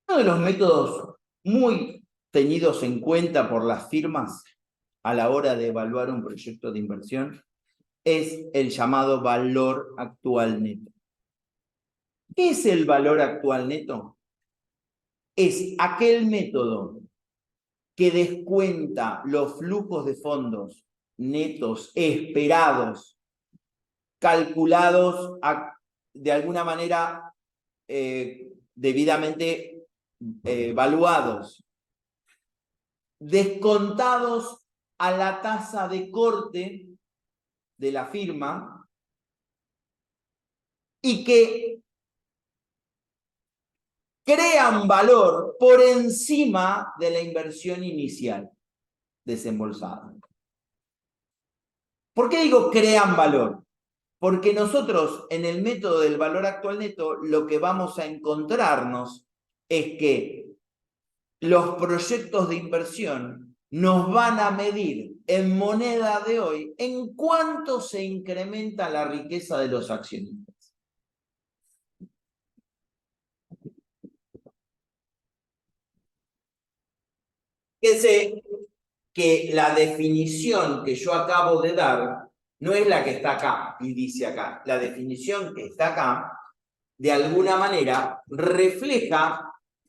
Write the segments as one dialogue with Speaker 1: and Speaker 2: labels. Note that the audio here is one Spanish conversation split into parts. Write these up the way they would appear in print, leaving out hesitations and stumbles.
Speaker 1: Uno de los métodos muy tenidos en cuenta por las firmas a la hora de evaluar un proyecto de inversión es el llamado valor actual neto. ¿Qué es el valor actual neto? Es aquel método que descuenta los flujos de fondos netos esperados, calculados de alguna manera debidamente evaluados, descontados a la tasa de corte de la firma y que crean valor por encima de la inversión inicial desembolsada. ¿Por qué digo crean valor? Porque nosotros en el método del valor actual neto lo que vamos a encontrarnos es que los proyectos de inversión nos van a medir en moneda de hoy en cuánto se incrementa la riqueza de los accionistas. Fíjense que la definición que yo acabo de dar no es la que está acá y dice acá. La definición que está acá, de alguna manera, refleja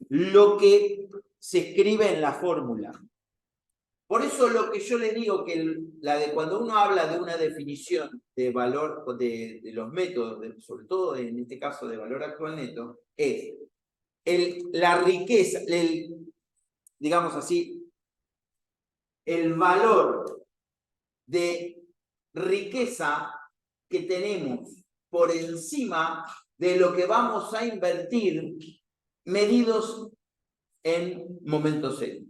Speaker 1: lo que se escribe en la fórmula. Por eso lo que yo les digo, que cuando uno habla de una definición de valor, de los métodos, sobre todo en este caso de valor actual neto, es la riqueza, digamos así, el valor de riqueza que tenemos por encima de lo que vamos a invertir medidos en momento cero.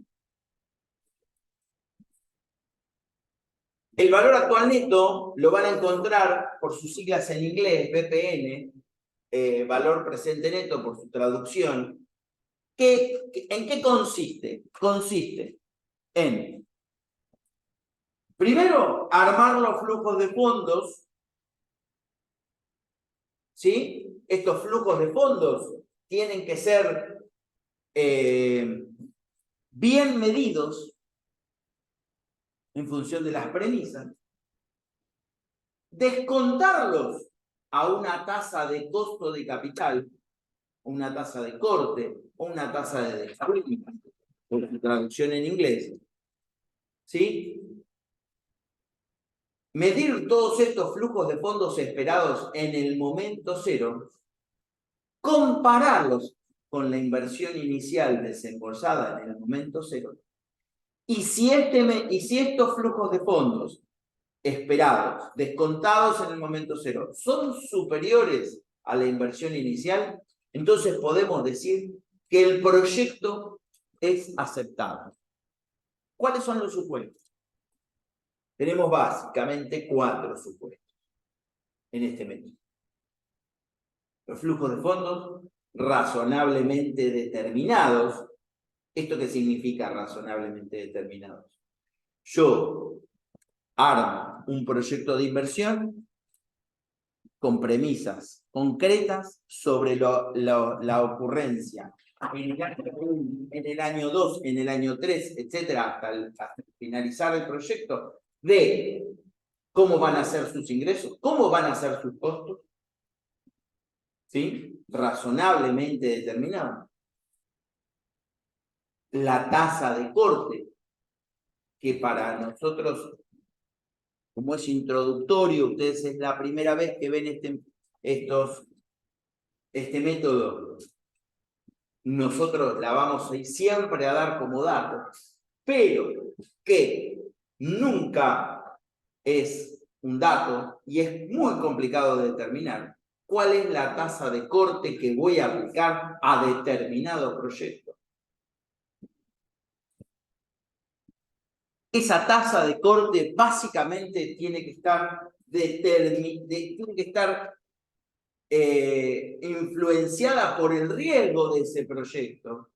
Speaker 1: El valor actual neto lo van a encontrar por sus siglas en inglés, VPN, valor presente neto por su traducción. ¿En qué consiste? Consiste en, primero, armar los flujos de fondos, ¿sí? Estos flujos de fondos tienen que ser bien medidos en función de las premisas, descontarlos a una tasa de costo de capital, una tasa de corte o una tasa de desarrollo, por su traducción en inglés, ¿sí? Medir todos estos flujos de fondos esperados en el momento cero, compararlos con la inversión inicial desembolsada en el momento cero, y si estos flujos de fondos esperados, descontados en el momento cero, son superiores a la inversión inicial, entonces podemos decir que el proyecto es aceptable. ¿Cuáles son los supuestos? Tenemos básicamente 4 supuestos en este método. Los flujos de fondos razonablemente determinados. ¿Esto qué significa razonablemente determinados? Yo armo un proyecto de inversión con premisas concretas sobre la ocurrencia en el año 2, en el año 3, etcétera, hasta finalizar el proyecto, de cómo van a ser sus ingresos, cómo van a ser sus costos, ¿sí? Razonablemente determinado. La tasa de corte, que para nosotros, como es introductorio, ustedes es la primera vez que ven este método, nosotros la vamos a ir siempre a dar como dato, pero que nunca es un dato y es muy complicado de determinar cuál es la tasa de corte que voy a aplicar a determinado proyecto. Esa tasa de corte básicamente tiene que estar influenciada por el riesgo de ese proyecto.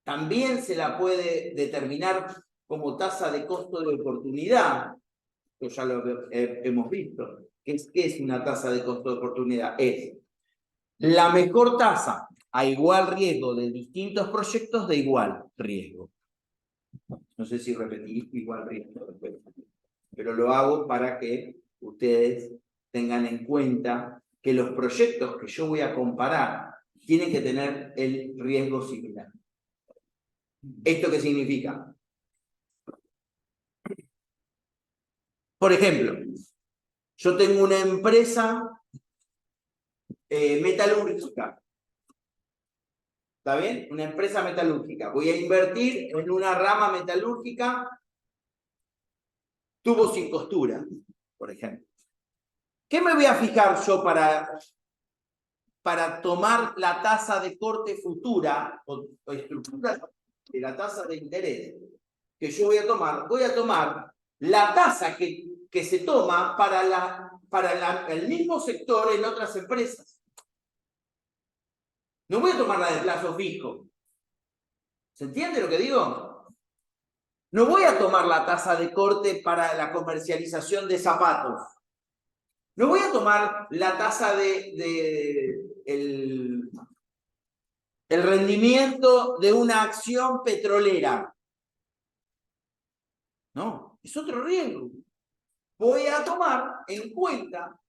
Speaker 1: También se la puede determinar como tasa de costo de oportunidad, que ya lo hemos visto. ¿Qué es una tasa de costo de oportunidad? Es la mejor tasa a igual riesgo de distintos proyectos de igual riesgo. No sé si repetí igual riesgo, pero lo hago para que ustedes tengan en cuenta que los proyectos que yo voy a comparar tienen que tener el riesgo similar. ¿Esto qué significa? Por ejemplo, yo tengo una empresa metalúrgica. ¿Está bien? Una empresa metalúrgica. Voy a invertir en una rama metalúrgica, tubos sin costura, por ejemplo. ¿Qué me voy a fijar yo para tomar la tasa de corte futura o estructura de la tasa de interés que yo voy a tomar? Voy a tomar la tasa que se toma para el mismo sector en otras empresas. No voy a tomar la de plazo fijo. ¿Se entiende lo que digo? No voy a tomar la tasa de corte para la comercialización de zapatos. No voy a tomar la tasa el rendimiento de una acción petrolera. No, es otro riesgo. Voy a tomar en cuenta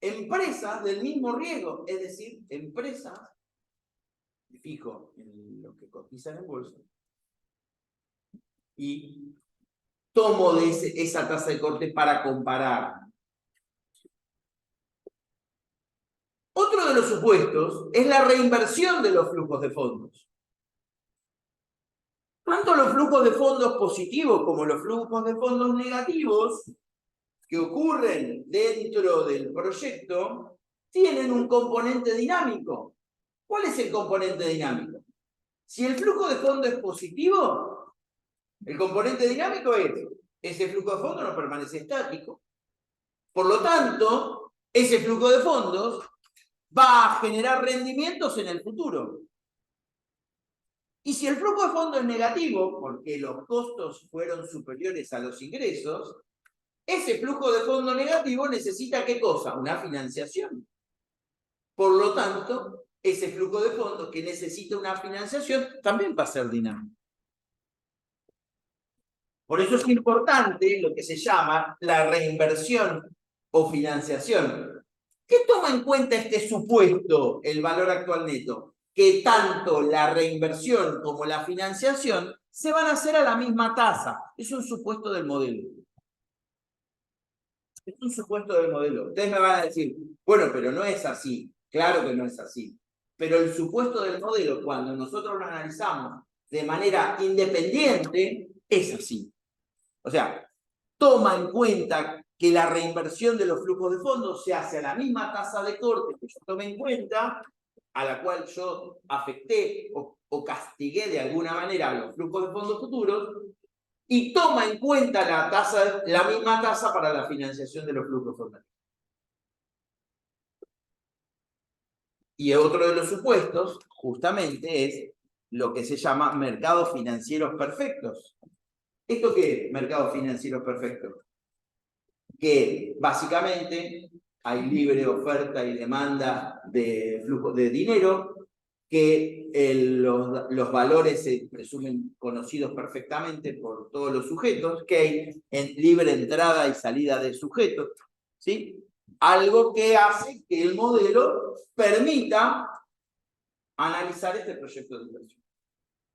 Speaker 1: empresas del mismo riesgo, es decir, empresas, me fijo en lo que cotizan en bolsa, y tomo de esa tasa de corte para comparar. Otro de los supuestos es la reinversión de los flujos de fondos. Tanto los flujos de fondos positivos como los flujos de fondos negativos que ocurren dentro del proyecto tienen un componente dinámico. ¿Cuál es el componente dinámico? Si el flujo de fondo es positivo, el componente dinámico es ese flujo de fondo no permanece estático. Por lo tanto, ese flujo de fondos va a generar rendimientos en el futuro. Y si el flujo de fondo es negativo, porque los costos fueron superiores a los ingresos, ese flujo de fondo negativo necesita ¿qué cosa? Una financiación. Por lo tanto, ese flujo de fondos que necesita una financiación también va a ser dinámico. Por eso es importante lo que se llama la reinversión o financiación. ¿Qué toma en cuenta este supuesto, el valor actual neto? Que tanto la reinversión como la financiación se van a hacer a la misma tasa. Es un supuesto del modelo. Es un supuesto del modelo. Ustedes me van a decir, bueno, pero no es así. Claro que no es así. Pero el supuesto del modelo, cuando nosotros lo analizamos de manera independiente, es así. O sea, toma en cuenta que la reinversión de los flujos de fondos se hace a la misma tasa de corte que yo tomé en cuenta, a la cual yo afecté o castigué de alguna manera los flujos de fondos futuros, y toma en cuenta la misma tasa para la financiación de los flujos fondos. Y otro de los supuestos, justamente, es lo que se llama mercados financieros perfectos. ¿Esto qué es mercados financieros perfectos? Que básicamente hay libre oferta y demanda de flujo de dinero, que los valores se presumen conocidos perfectamente por todos los sujetos, que hay libre entrada y salida de sujetos, ¿sí? Algo que hace que el modelo permita analizar este proyecto de inversión.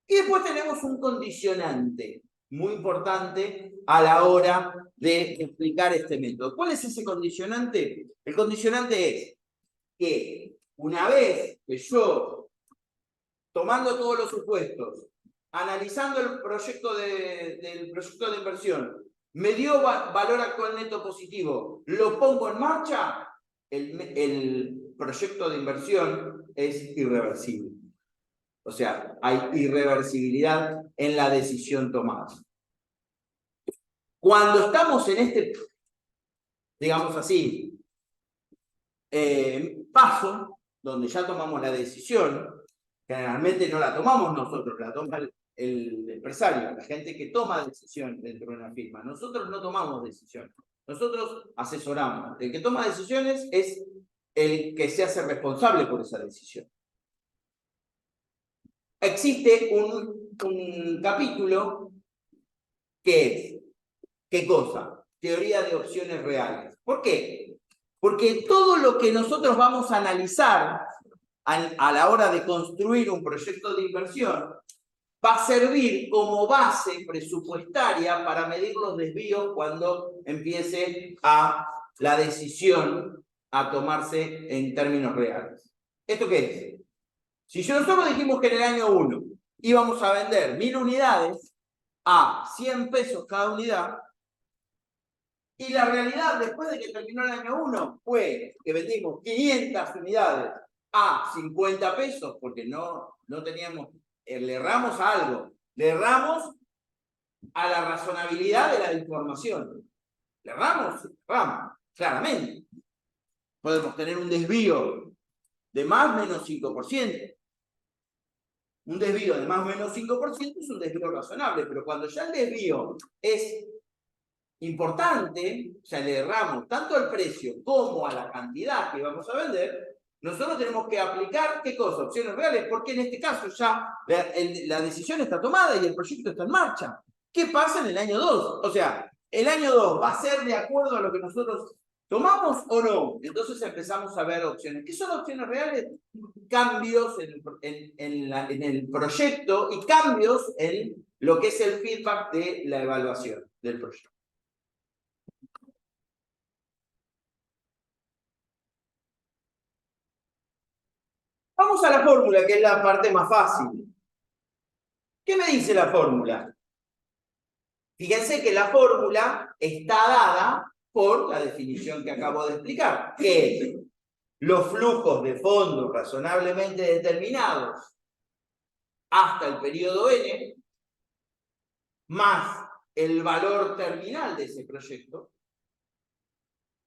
Speaker 1: Y después tenemos un condicionante muy importante a la hora de explicar este método. ¿Cuál es ese condicionante? El condicionante es que una vez que yo, tomando todos los supuestos, analizando el proyecto del proyecto de inversión, me dio valor actual neto positivo, lo pongo en marcha, el proyecto de inversión es irreversible. O sea, hay irreversibilidad en la decisión tomada. Cuando estamos en este, digamos así, paso, donde ya tomamos la decisión, generalmente no la tomamos nosotros, la toma el empresario, la gente que toma decisión dentro de una firma. Nosotros no tomamos decisión, nosotros asesoramos. El que toma decisiones es el que se hace responsable por esa decisión. existe un capítulo que es, ¿qué cosa? Teoría de opciones reales. ¿Por qué? Porque todo lo que nosotros vamos a analizar a la hora de construir un proyecto de inversión va a servir como base presupuestaria para medir los desvíos cuando empiece la decisión a tomarse en términos reales. ¿Esto qué es? Si nosotros dijimos que en el año 1 íbamos a vender 1000 unidades a 100 pesos cada unidad, y la realidad después de que terminó el año 1 fue que vendimos 500 unidades a 50 pesos porque no teníamos, le erramos a algo, le erramos a la razonabilidad de la información. Le erramos, claramente. Podemos tener un desvío de más o menos 5%. Un desvío de más o menos 5% es un desvío razonable, pero cuando ya el desvío es importante, o sea, le erramos tanto al precio como a la cantidad que vamos a vender, nosotros tenemos que aplicar, ¿qué cosa? Opciones reales, porque en este caso ya la decisión está tomada y el proyecto está en marcha. ¿Qué pasa en el año 2? O sea, ¿el año 2 va a ser de acuerdo a lo que nosotros tomamos o no? Entonces empezamos a ver opciones. ¿Qué son opciones reales? Cambios en el proyecto y cambios en lo que es el feedback de la evaluación del proyecto. Vamos a la fórmula, que es la parte más fácil. ¿Qué me dice la fórmula? Fíjense que la fórmula está dada por la definición que acabo de explicar, que es los flujos de fondos razonablemente determinados hasta el periodo N, más el valor terminal de ese proyecto.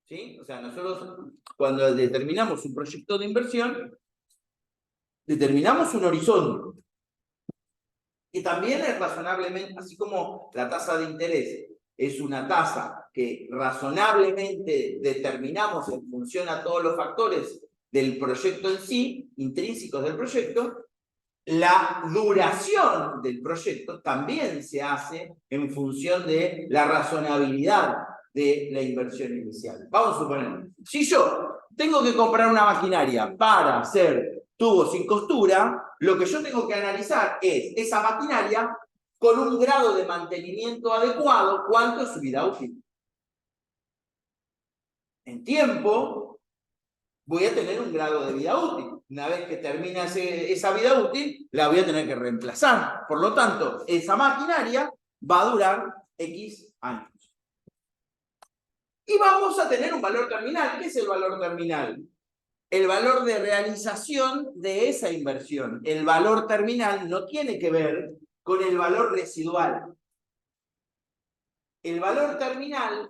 Speaker 1: ¿Sí? O sea, nosotros cuando determinamos un proyecto de inversión, determinamos un horizonte. Y también es razonablemente, así como la tasa de interés es una tasa que razonablemente determinamos en función a todos los factores del proyecto en sí, intrínsecos del proyecto, la duración del proyecto también se hace en función de la razonabilidad de la inversión inicial. Vamos a suponer, si yo tengo que comprar una maquinaria para hacer tubos sin costura, lo que yo tengo que analizar es esa maquinaria con un grado de mantenimiento adecuado, ¿cuánto es su vida útil? En tiempo, voy a tener un grado de vida útil. Una vez que termina esa vida útil, la voy a tener que reemplazar. Por lo tanto, esa maquinaria va a durar X años. Y vamos a tener un valor terminal. ¿Qué es el valor terminal? El valor de realización de esa inversión. El valor terminal no tiene que ver con el valor residual. El valor terminal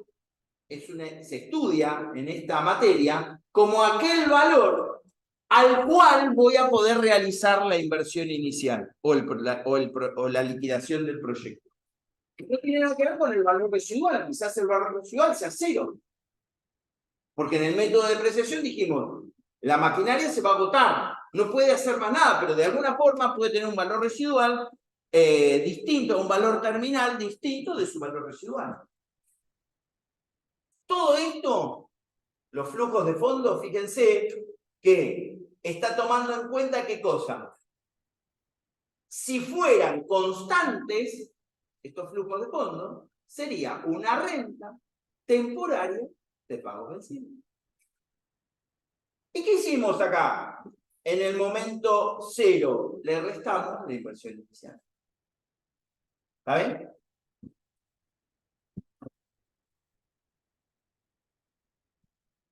Speaker 1: se estudia en esta materia como aquel valor al cual voy a poder realizar la inversión inicial o la liquidación del proyecto. No tiene nada que ver con el valor residual, quizás el valor residual sea 0. Porque en el método de depreciación dijimos, la maquinaria se va a agotar, no puede hacer más nada, pero de alguna forma puede tener un valor residual distinto, un valor terminal distinto de su valor residual. Todo esto, los flujos de fondos, fíjense que está tomando en cuenta qué cosa. Si fueran constantes, estos flujos de fondos, sería una renta temporaria de pago vencido. ¿Y qué hicimos acá? En el momento 0 le restamos la inversión inicial. ¿Está bien?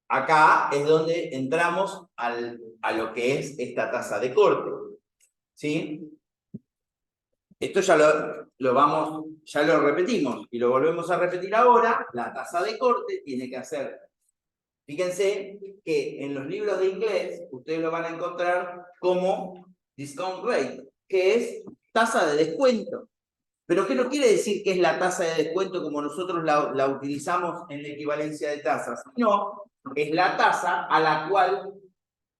Speaker 1: Acá es donde entramos a lo que es esta tasa de corte. ¿Sí? Esto ya ya lo repetimos y lo volvemos a repetir ahora. La tasa de corte tiene que hacer. Fíjense que en los libros de inglés ustedes lo van a encontrar como discount rate, que es tasa de descuento. Pero ¿qué no quiere decir que es la tasa de descuento como nosotros la utilizamos en la equivalencia de tasas? No, es la tasa a la cual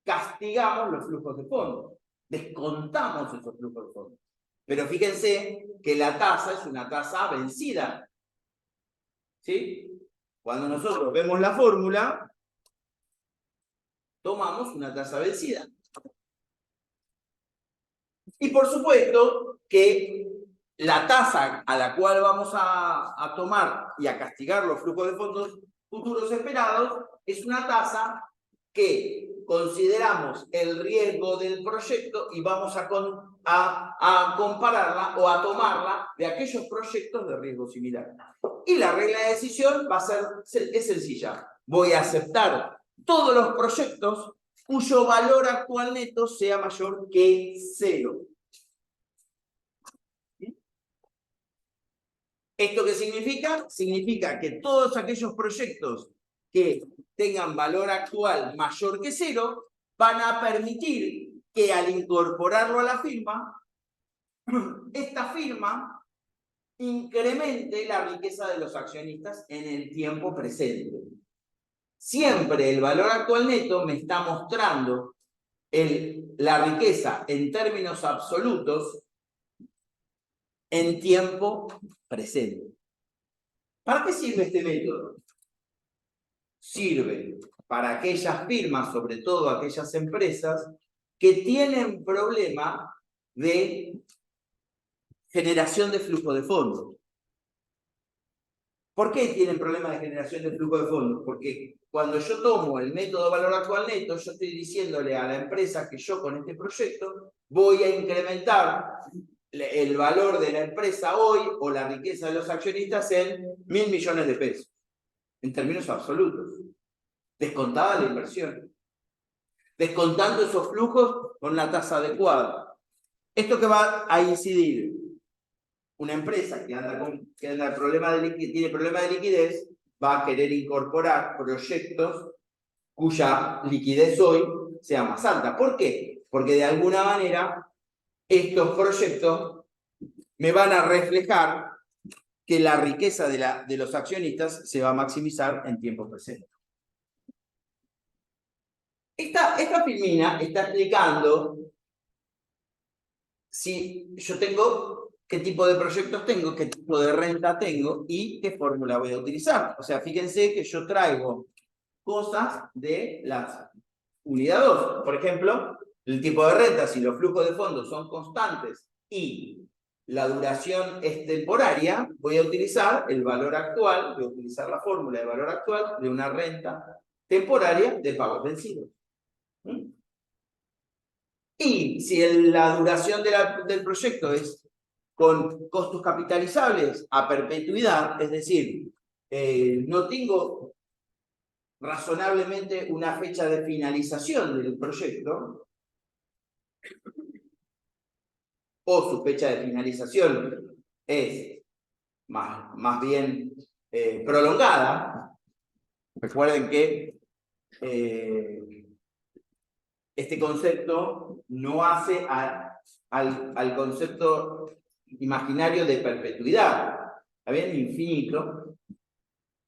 Speaker 1: castigamos los flujos de fondos. Descontamos esos flujos de fondos. Pero fíjense que la tasa es una tasa vencida. ¿Sí? Cuando nosotros vemos la fórmula, tomamos una tasa vencida. Y por supuesto que la tasa a la cual vamos a tomar y a castigar los flujos de fondos futuros esperados es una tasa que consideramos el riesgo del proyecto y vamos a compararla o a tomarla de aquellos proyectos de riesgo similar. Y la regla de decisión va a ser, es sencilla. Voy a aceptar todos los proyectos cuyo valor actual neto sea mayor que 0. ¿Esto qué significa? Significa que todos aquellos proyectos que tengan valor actual mayor que 0 van a permitir que al incorporarlo a la firma, esta firma incremente la riqueza de los accionistas en el tiempo presente. Siempre el valor actual neto me está mostrando la riqueza en términos absolutos en tiempo presente. ¿Para qué sirve este método? Sirve para aquellas firmas, sobre todo aquellas empresas, que tienen problema de generación de flujo de fondos. ¿Por qué tienen problemas de generación de flujo de fondos? Porque cuando yo tomo el método valor actual neto, yo estoy diciéndole a la empresa que yo con este proyecto voy a incrementar el valor de la empresa hoy o la riqueza de los accionistas en 1.000 millones de pesos, en términos absolutos, descontada la inversión, descontando esos flujos con la tasa adecuada. ¿Esto que va a incidir? Una empresa que tiene problema de liquidez va a querer incorporar proyectos cuya liquidez hoy sea más alta. ¿Por qué? Porque de alguna manera estos proyectos me van a reflejar que la riqueza de los accionistas se va a maximizar en tiempo presente. Esta filmina está explicando si yo tengo, qué tipo de proyectos tengo, qué tipo de renta tengo y qué fórmula voy a utilizar. O sea, fíjense que yo traigo cosas de la unidad 2. Por ejemplo, el tipo de renta, si los flujos de fondos son constantes y la duración es temporaria, voy a utilizar el valor actual, voy a utilizar la fórmula de valor actual de una renta temporaria de pagos vencidos. Y si la duración del proyecto es con costos capitalizables a perpetuidad, es decir, no tengo razonablemente una fecha de finalización del proyecto, o su fecha de finalización es más bien prolongada. Recuerden que este concepto no hace al concepto imaginario de perpetuidad. ¿Está bien? Infinito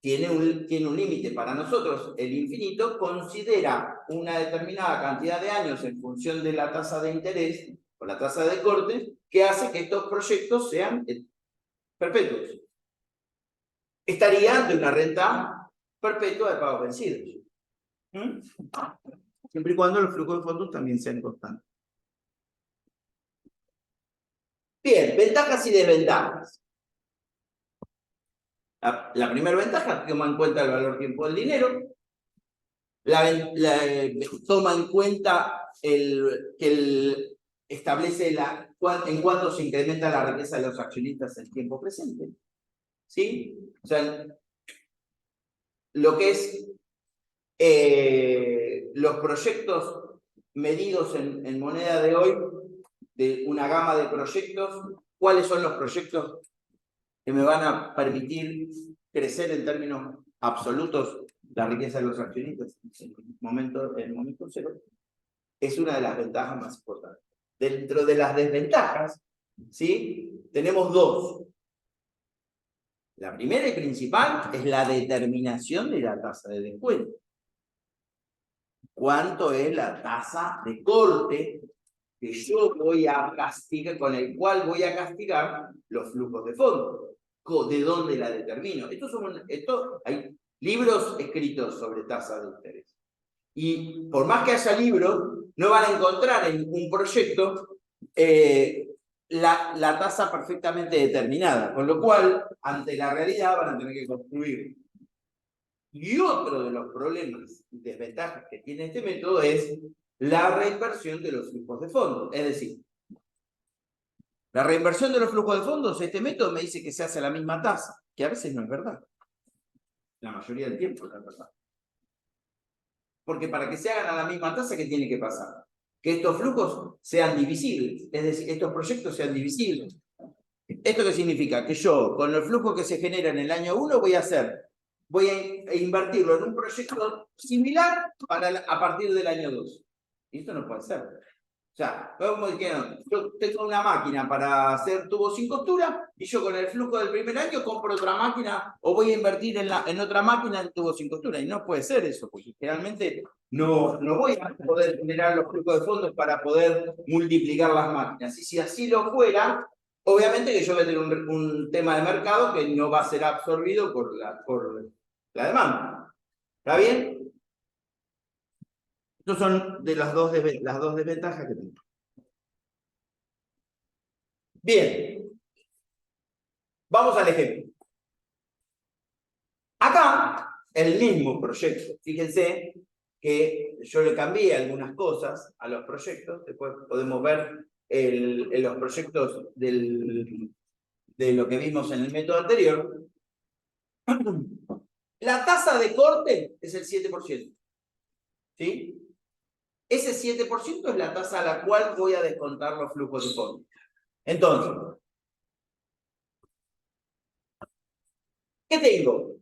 Speaker 1: tiene un límite. Para nosotros, el infinito considera una determinada cantidad de años en función de la tasa de interés o la tasa de corte que hace que estos proyectos sean perpetuos. Estaría de una renta perpetua de pagos vencidos. Siempre y cuando los flujos de fondos también sean constantes. Bien, ventajas y desventajas. La primera ventaja toma en cuenta el valor tiempo del dinero. Toma en cuenta establece en cuánto se incrementa la riqueza de los accionistas en tiempo presente. ¿Sí? O sea, lo que es los proyectos medidos en moneda de hoy, de una gama de proyectos, ¿cuáles son los proyectos que me van a permitir crecer en términos absolutos la riqueza de los accionistas en el momento cero? Es una de las ventajas más importantes. Dentro de las desventajas, ¿sí? Tenemos dos. La primera y principal es la determinación de la tasa de descuento. ¿Cuánto es la tasa de corte que yo voy a castigar, con el cual voy a castigar los flujos de fondo. ¿De dónde la determino? Hay libros escritos sobre tasa de interés. Y por más que haya libros, no van a encontrar en un proyecto la tasa perfectamente determinada. Con lo cual, ante la realidad, van a tener que construir. Y otro de los problemas y desventajas que tiene este método es la reinversión de los flujos de fondos. Es decir, la reinversión de los flujos de fondos, este método me dice que se hace a la misma tasa, que a veces no es verdad. La mayoría del tiempo no es verdad. Porque para que se hagan a la misma tasa, ¿qué tiene que pasar? Que estos flujos sean divisibles, es decir, estos proyectos sean divisibles. ¿Esto qué significa? Que yo, con el flujo que se genera en el año 1, voy a invertirlo en un proyecto similar a partir del año 2. Y esto no puede ser. O sea, vamos diciendo, yo tengo una máquina para hacer tubos sin costura y yo con el flujo del primer año compro otra máquina o voy a invertir en otra máquina de tubos sin costura. Y no puede ser eso, porque generalmente no voy a poder generar los flujos de fondos para poder multiplicar las máquinas. Y si así lo fuera, obviamente que yo voy a tener un tema de mercado que no va a ser absorbido por la demanda. ¿Está bien? Estas son de las dos desventajas que tengo. Bien. Vamos al ejemplo. Acá, el mismo proyecto. Fíjense que yo le cambié algunas cosas a los proyectos. Después podemos ver en los proyectos de lo que vimos en el método anterior. La tasa de corte es el 7%. ¿Sí? Ese 7% es la tasa a la cual voy a descontar los flujos de fondos. Entonces, ¿qué tengo?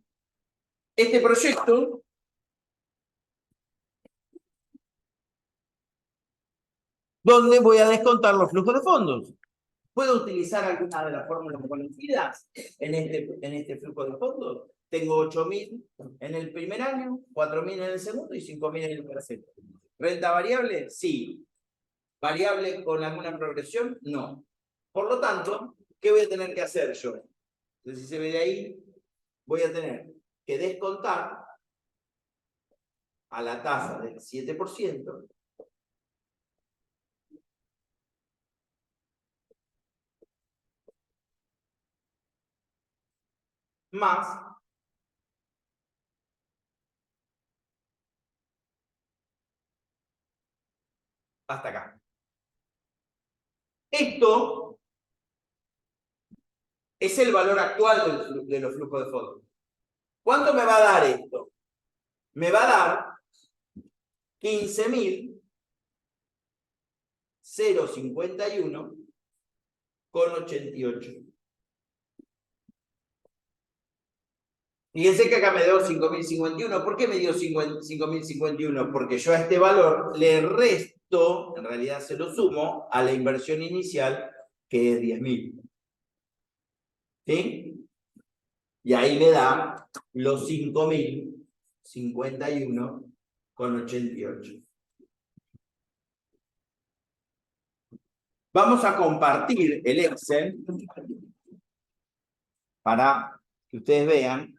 Speaker 1: Este proyecto donde voy a descontar los flujos de fondos. ¿Puedo utilizar alguna de las fórmulas conocidas en este flujo de fondos? Tengo 8.000 en el primer año, 4.000 en el segundo y 5.000 en el tercero. ¿Renta variable? Sí. ¿Variable con alguna progresión? No. Por lo tanto, ¿qué voy a tener que hacer yo? Entonces, si se ve de ahí, voy a tener que descontar a la tasa del 7%, más hasta acá. Esto es el valor actual de los flujos de fondos. ¿Cuánto me va a dar esto? Me va a dar 15.051,88. Fíjense que acá me dio 5.051. ¿Por qué me dio 5.051? Porque yo a este valor le resto, en realidad se lo sumo, a la inversión inicial, que es 10.000. ¿Sí? Y ahí me da los 5.051,88. Vamos a compartir el Excel para que ustedes vean.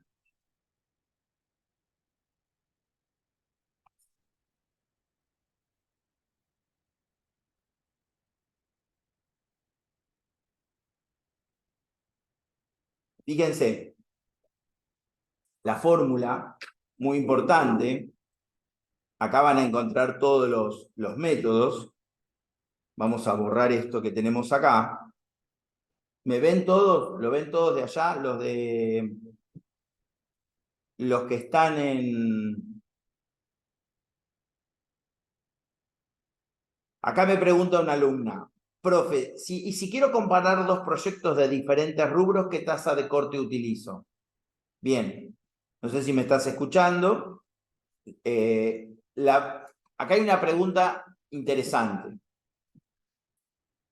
Speaker 1: Fíjense, la fórmula, muy importante. Acá van a encontrar todos los métodos. Vamos a borrar esto que tenemos acá. ¿Me ven todos? ¿Lo ven todos de allá? Los que están en... Acá me pregunta una alumna. Profe, si quiero comparar dos proyectos de diferentes rubros, ¿qué tasa de corte utilizo? Bien, no sé si me estás escuchando. Acá hay una pregunta interesante.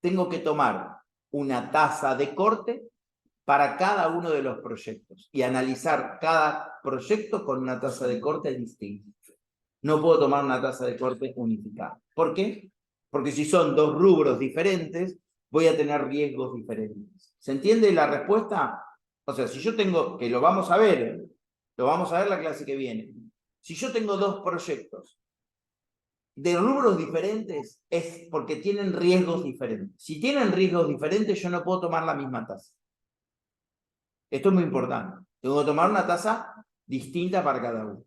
Speaker 1: Tengo que tomar una tasa de corte para cada uno de los proyectos y analizar cada proyecto con una tasa de corte distinta. No puedo tomar una tasa de corte unificada. ¿Por qué? Porque si son dos rubros diferentes, voy a tener riesgos diferentes. ¿Se entiende la respuesta? O sea, si yo tengo, que lo vamos a ver la clase que viene. Si yo tengo dos proyectos de rubros diferentes, es porque tienen riesgos diferentes. Si tienen riesgos diferentes, yo no puedo tomar la misma tasa. Esto es muy importante. Tengo que tomar una tasa distinta para cada uno.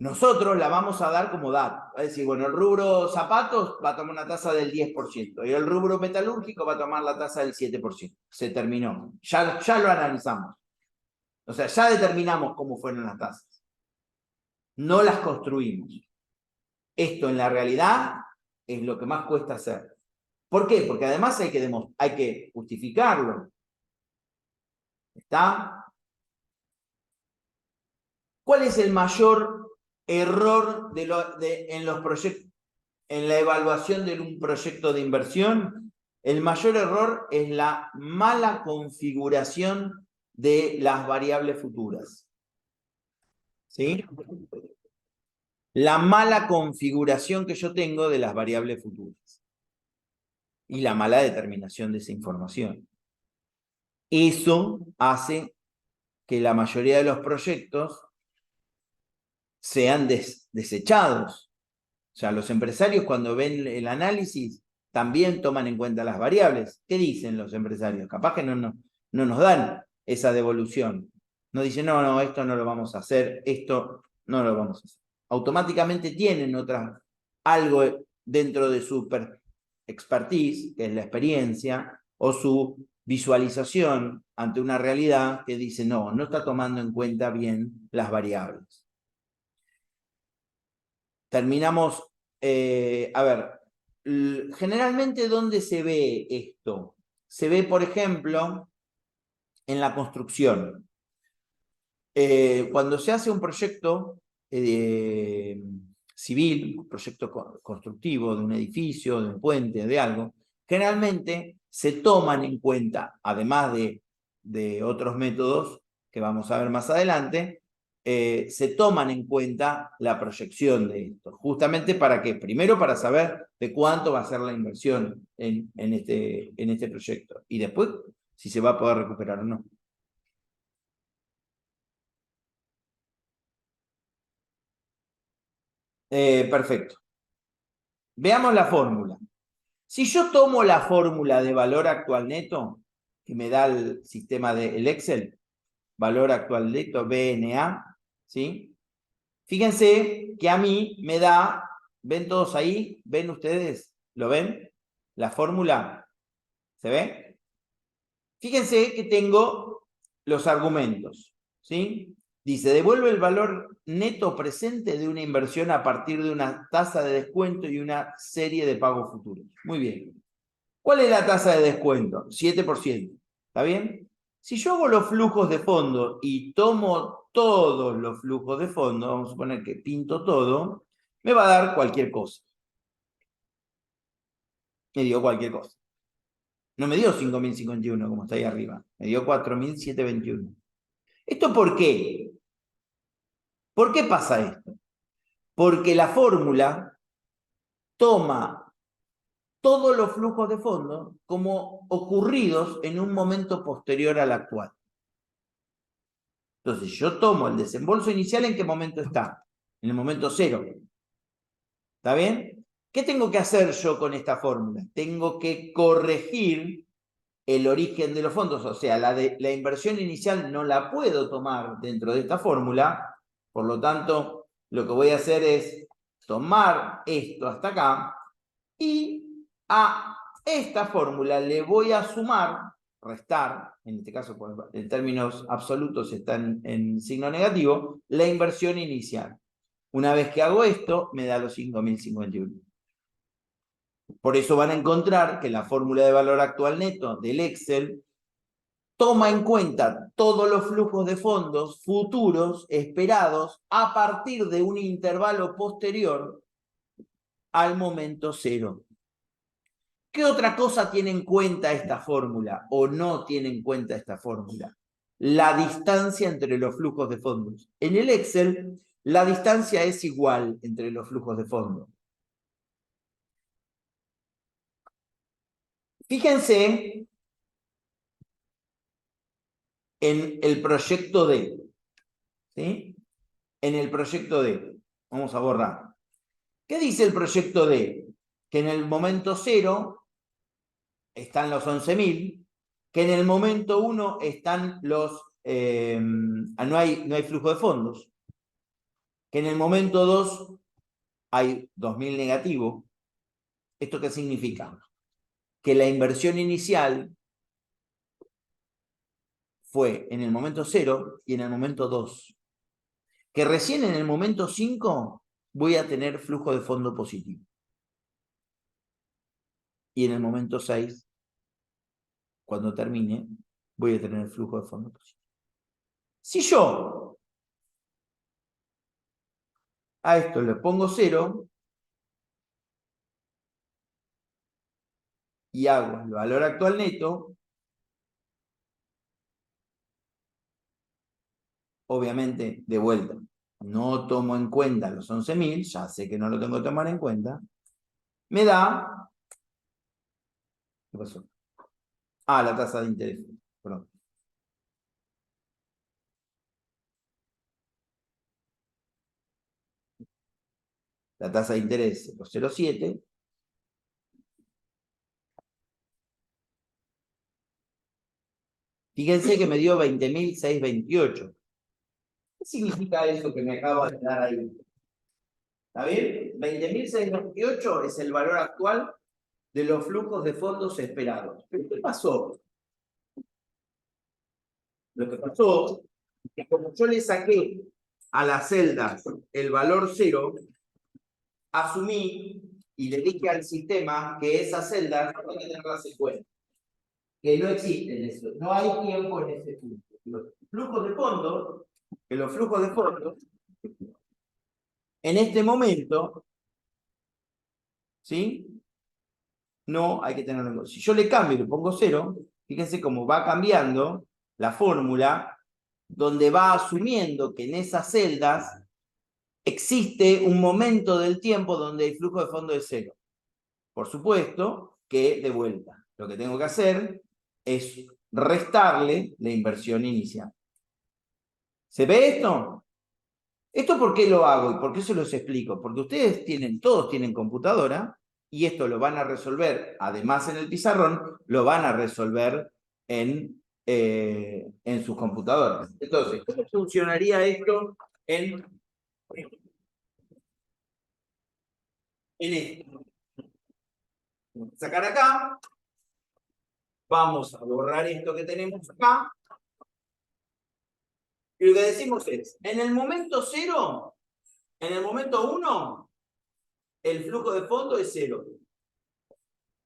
Speaker 1: Nosotros la vamos a dar como dato. Es decir, bueno, el rubro zapatos va a tomar una tasa del 10% y el rubro metalúrgico va a tomar la tasa del 7%. Se terminó. Ya lo analizamos. O sea, ya determinamos cómo fueron las tasas. No las construimos. Esto en la realidad es lo que más cuesta hacer. ¿Por qué? Porque además hay que justificarlo. ¿Está? ¿Cuál es el mayor error en los proyectos, en la evaluación de un proyecto de inversión? El mayor error es la mala configuración de las variables futuras. ¿Sí? La mala configuración que yo tengo de las variables futuras. Y la mala determinación de esa información. Eso hace que la mayoría de los proyectos sean desechados. O sea, los empresarios cuando ven el análisis también toman en cuenta las variables. ¿Qué dicen los empresarios? Capaz que no nos dan esa devolución. No dicen, no, esto no lo vamos a hacer, esto no lo vamos a hacer. Automáticamente tienen algo dentro de su expertise, que es la experiencia, o su visualización ante una realidad que dice, no está tomando en cuenta bien las variables. Terminamos, a ver, generalmente, ¿dónde se ve esto? Se ve, por ejemplo, en la construcción. Cuando se hace un proyecto civil, un proyecto constructivo de un edificio, de un puente, de algo, generalmente se toman en cuenta, además de otros métodos que vamos a ver más adelante, se toman en cuenta la proyección de esto. Justamente para qué? Primero para saber de cuánto va a ser la inversión en este proyecto y después si se va a poder recuperar o no. Perfecto. Veamos la fórmula. Si yo tomo la fórmula de valor actual neto, que me da el sistema del Excel, valor actual neto, BNA, ¿sí? Fíjense que a mí me da, ¿ven todos ahí? ¿Ven ustedes? ¿Lo ven? La fórmula, ¿se ve? Fíjense que tengo los argumentos, ¿sí? Dice, devuelve el valor neto presente de una inversión a partir de una tasa de descuento y una serie de pagos futuros. Muy bien. ¿Cuál es la tasa de descuento? 7%. ¿Está bien? Si yo hago los flujos de fondo y tomo todos los flujos de fondo, vamos a suponer que pinto todo, me va a dar cualquier cosa. Me dio cualquier cosa. No me dio 5.051 como está ahí arriba. Me dio 4.721. ¿Esto por qué? ¿Por qué pasa esto? Porque la fórmula toma todos los flujos de fondo como ocurridos en un momento posterior al actual. Entonces, yo tomo el desembolso inicial, ¿en qué momento está? En el momento 0. ¿Está bien? ¿Qué tengo que hacer yo con esta fórmula? Tengo que corregir el origen de los fondos, o sea, la inversión inicial no la puedo tomar dentro de esta fórmula, por lo tanto, lo que voy a hacer es tomar esto hasta acá y a esta fórmula le voy a sumar, restar, en este caso en términos absolutos está en signo negativo, la inversión inicial. Una vez que hago esto, me da los 5.051. Por eso van a encontrar que la fórmula de valor actual neto del Excel toma en cuenta todos los flujos de fondos futuros esperados a partir de un intervalo posterior al momento 0. ¿Qué otra cosa tiene en cuenta esta fórmula o no tiene en cuenta esta fórmula? La distancia entre los flujos de fondos. En el Excel, la distancia es igual entre los flujos de fondos. Fíjense en el proyecto D. ¿Sí? En el proyecto D. Vamos a borrar. ¿Qué dice el proyecto D? Que en el momento 0 están los 11.000, que en el momento 1 están los... no hay flujo de fondos, que en el momento 2 hay 2.000 negativo. ¿Esto qué significa? Que la inversión inicial fue en el momento 0 y en el momento 2. Que recién en el momento 5 voy a tener flujo de fondo positivo. Y en el momento 6, cuando termine, voy a tener el flujo de fondo positivo. Si yo a esto le pongo 0 y hago el valor actual neto, obviamente, de vuelta, no tomo en cuenta los 11.000, ya sé que no lo tengo que tomar en cuenta, me da... ¿Qué pasó? Ah, la tasa de interés. Perdón. La tasa de interés es 0,7. Fíjense que me dio 20.628. ¿Qué significa eso que me acabo de dar ahí? ¿Está bien? 20.628 es el valor actual de los flujos de fondos esperados. ¿Pero qué pasó? Lo que pasó es que como yo le saqué a las celdas el valor 0, asumí y le dije al sistema que esas celdas no hay que tenerlas en cuenta, que no existen eso, no hay tiempo en ese punto. Los flujos de fondos, en este momento, ¿sí? No hay que tenerlo en cuenta. Si yo le cambio y le pongo 0, fíjense cómo va cambiando la fórmula, donde va asumiendo que en esas celdas existe un momento del tiempo donde el flujo de fondo es 0. Por supuesto que, de vuelta, lo que tengo que hacer es restarle la inversión inicial. ¿Se ve esto? ¿Esto por qué lo hago y por qué se los explico? Porque ustedes todos tienen computadora y esto lo van a resolver, además en el pizarrón, lo van a resolver en sus computadoras. Entonces, ¿cómo funcionaría esto en esto? Vamos a sacar acá, vamos a borrar esto que tenemos acá, y lo que decimos es, en el momento 0, en el momento 1, el flujo de fondo es 0.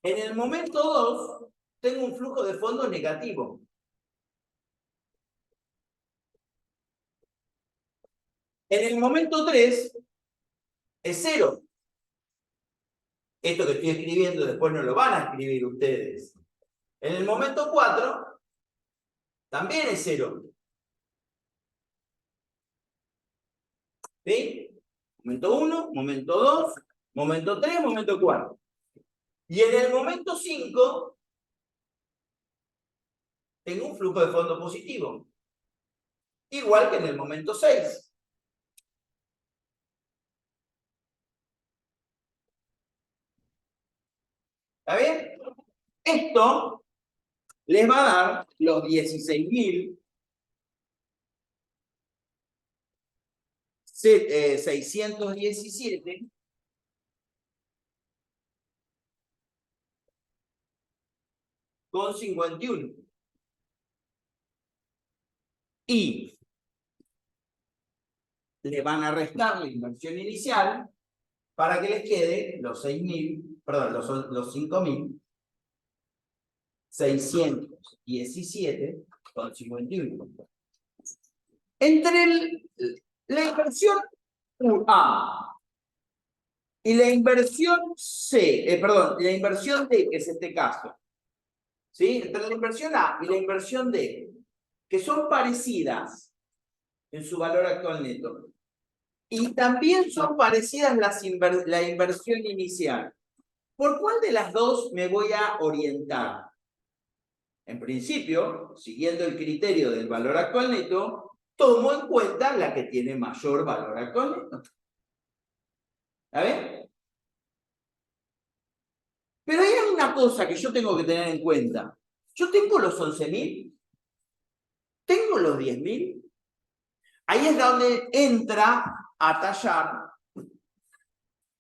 Speaker 1: En el momento 2, tengo un flujo de fondo negativo. En el momento 3, es 0. Esto que estoy escribiendo después no lo van a escribir ustedes. En el momento 4, también es 0. ¿Sí? Momento 1, momento 2, momento 3, momento 4. Y en el momento 5, tengo un flujo de fondo positivo. Igual que en el momento 6. ¿Está bien? Esto les va a dar los 16.617 con 51. Y le van a restar la inversión inicial para que les quede los 6.000, perdón, los 5.617 con 51. Entre la inversión A y la inversión C, perdón, la inversión D, que es este caso, ¿sí? Entre la inversión A y la inversión D, que son parecidas en su valor actual neto, y también son parecidas la inversión inicial. ¿Por cuál de las dos me voy a orientar? En principio, siguiendo el criterio del valor actual neto, tomo en cuenta la que tiene mayor valor actual neto. ¿Está bien? Pero hay una cosa que yo tengo que tener en cuenta. Yo tengo los 11.000, tengo los 10.000. Ahí es donde entra a tallar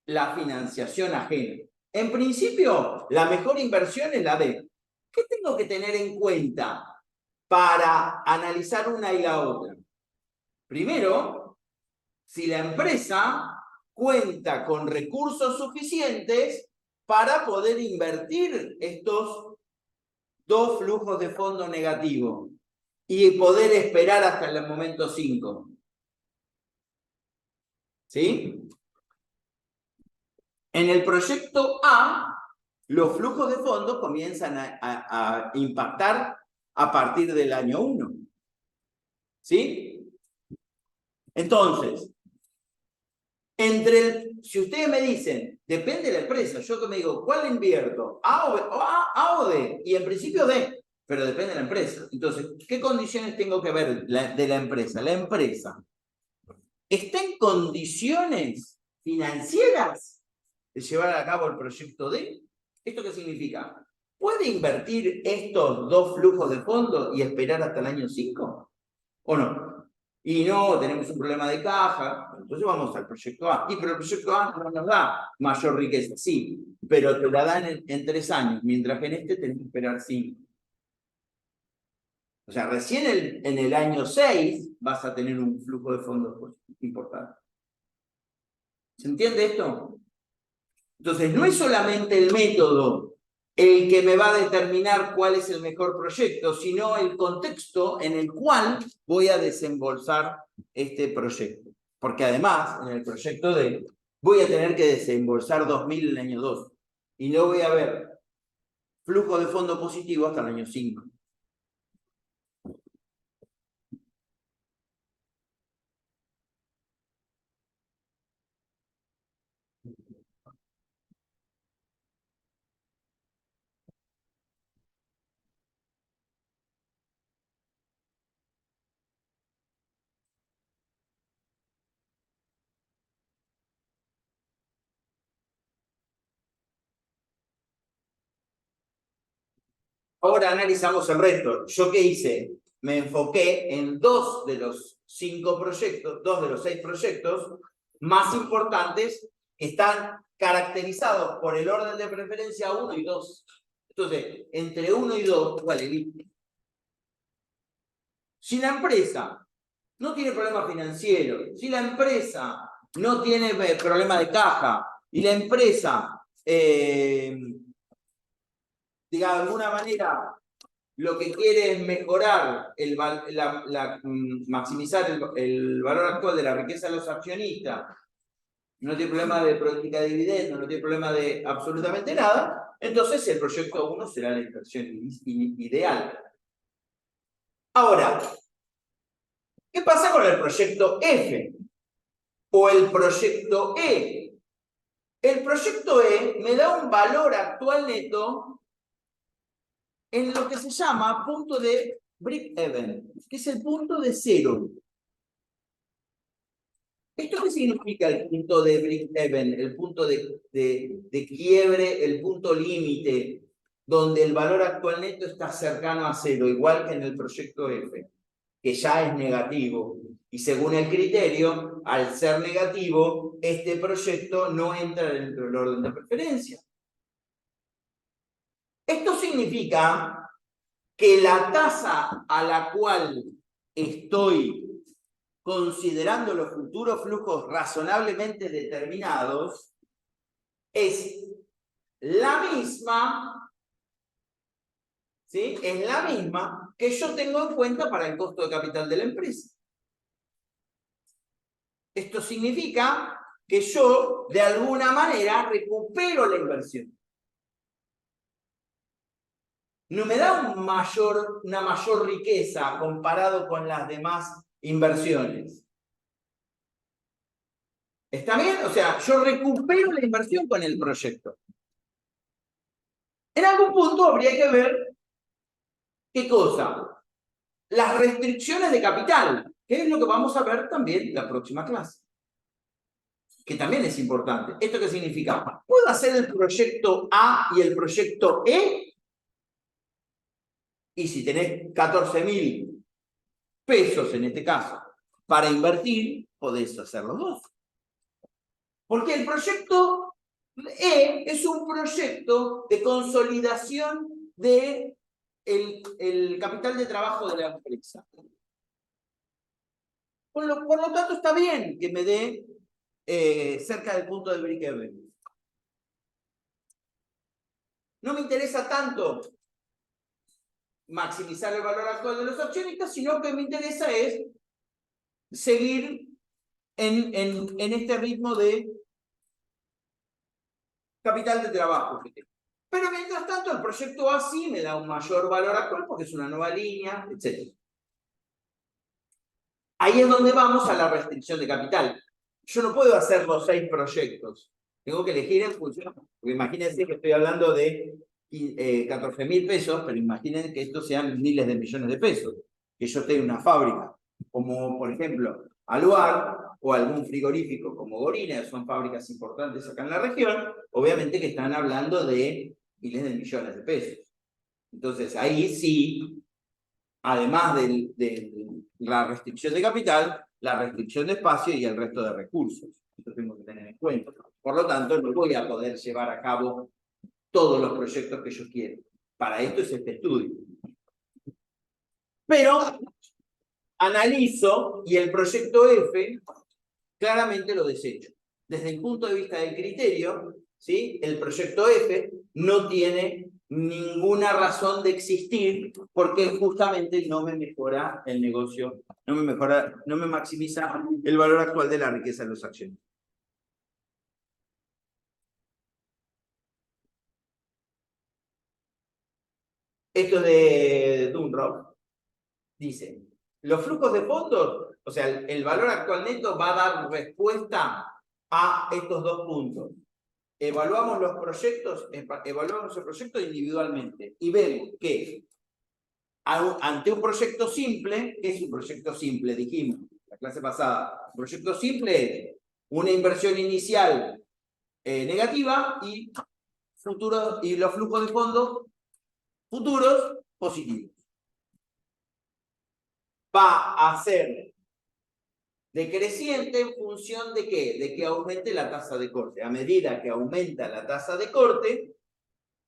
Speaker 1: la financiación ajena. En principio, la mejor inversión es la D. ¿Qué tengo que tener en cuenta para analizar una y la otra? Primero, si la empresa cuenta con recursos suficientes para poder invertir estos dos flujos de fondo negativos y poder esperar hasta el momento 5. ¿Sí? En el proyecto A, los flujos de fondos comienzan a impactar a partir del año 1. ¿Sí? Entonces, si ustedes me dicen, depende de la empresa, yo que me digo, ¿cuál invierto? ¿A o D? Y en principio D, pero depende de la empresa. Entonces, ¿qué condiciones tengo que ver de la empresa? La empresa está en condiciones financieras de llevar a cabo el proyecto D. ¿Esto qué significa? ¿Puede invertir estos dos flujos de fondos y esperar hasta el año 5? ¿O no? Y no, tenemos un problema de caja, entonces vamos al proyecto A. Y pero el proyecto A no nos da mayor riqueza, sí, pero te la dan en 3 años, mientras que en este tenés que esperar 5. O sea, recién en el año 6 vas a tener un flujo de fondos importante. ¿Se entiende esto? Entonces, no es solamente el método el que me va a determinar cuál es el mejor proyecto, sino el contexto en el cual voy a desembolsar este proyecto. Porque además, en el proyecto D, voy a tener que desembolsar 2.000 en el año 2. Y no voy a ver flujo de fondo positivo hasta el año 5. Ahora analizamos el resto. ¿Yo qué hice? Me enfoqué en 2 de los 5 proyectos, 2 de los 6 proyectos más importantes que están caracterizados por el orden de preferencia 1 y 2. Entonces, entre 1 y 2, ¿cuál elige? Si la empresa no tiene problema financiero, si la empresa no tiene problema de caja y la empresa, de alguna manera, lo que quiere es mejorar, maximizar el valor actual de la riqueza de los accionistas, no tiene problema de política de dividendos, no tiene problema de absolutamente nada, entonces el proyecto 1 será la inversión ideal. Ahora, ¿qué pasa con el proyecto F? O el proyecto E. El proyecto E me da un valor actual neto en lo que se llama punto de break-even, que es el punto de cero. ¿Esto qué significa el punto de break-even, el punto de quiebre, el punto límite, donde el valor actual neto está cercano a cero, igual que en el proyecto F, que ya es negativo? Y según el criterio, al ser negativo, este proyecto no entra dentro del orden de preferencia. Esto significa que la tasa a la cual estoy considerando los futuros flujos razonablemente determinados es la misma, ¿sí? Es la misma que yo tengo en cuenta para el costo de capital de la empresa. Esto significa que yo, de alguna manera, recupero la inversión. No me da una mayor riqueza comparado con las demás inversiones. ¿Está bien? O sea, yo recupero la inversión con el proyecto. En algún punto habría que ver qué cosa. Las restricciones de capital, que es lo que vamos a ver también en la próxima clase. Que también es importante. ¿Esto qué significa? ¿Puedo hacer el proyecto A y el proyecto E? Y si tenés 14.000 pesos en este caso para invertir, podés hacer los dos. Porque el proyecto E es un proyecto de consolidación de el capital de trabajo de la empresa. Por lo tanto, está bien que me dé cerca del punto del break-even. No me interesa tanto maximizar el valor actual de los accionistas, sino que me interesa es seguir en este ritmo de capital de trabajo que tengo. Pero mientras tanto, el proyecto A sí me da un mayor valor actual porque es una nueva línea, etc. Ahí es donde vamos a la restricción de capital. Yo no puedo hacer los 6 proyectos. Tengo que elegir en función. Porque imagínense que estoy hablando de 14.000 pesos, pero imaginen que estos sean miles de millones de pesos. Que yo tenga una fábrica, como por ejemplo Aluar o algún frigorífico como Gorina, son fábricas importantes acá en la región, obviamente que están hablando de miles de millones de pesos. Entonces ahí sí, además de la restricción de capital, la restricción de espacio y el resto de recursos. Esto tengo que tener en cuenta. Por lo tanto, no voy a poder llevar a cabo todos los proyectos que yo quiero. Para esto es este estudio. Pero analizo y el proyecto F claramente lo desecho. Desde el punto de vista del criterio, ¿sí? El proyecto F no tiene ninguna razón de existir porque justamente no me mejora el negocio, no me maximiza el valor actual de la riqueza de los acciones. Esto de Dunlop dice, los flujos de fondos, o sea, el valor actual neto va a dar respuesta a estos dos puntos. Evaluamos los proyectos, evaluamos el proyecto individualmente y vemos que ante un proyecto simple, ¿qué es un proyecto simple? Dijimos la clase pasada, un proyecto simple es una inversión inicial negativa y los flujos de fondos futuros positivos. Va a ser decreciente en función de ¿qué? De que aumente la tasa de corte. A medida que aumenta la tasa de corte,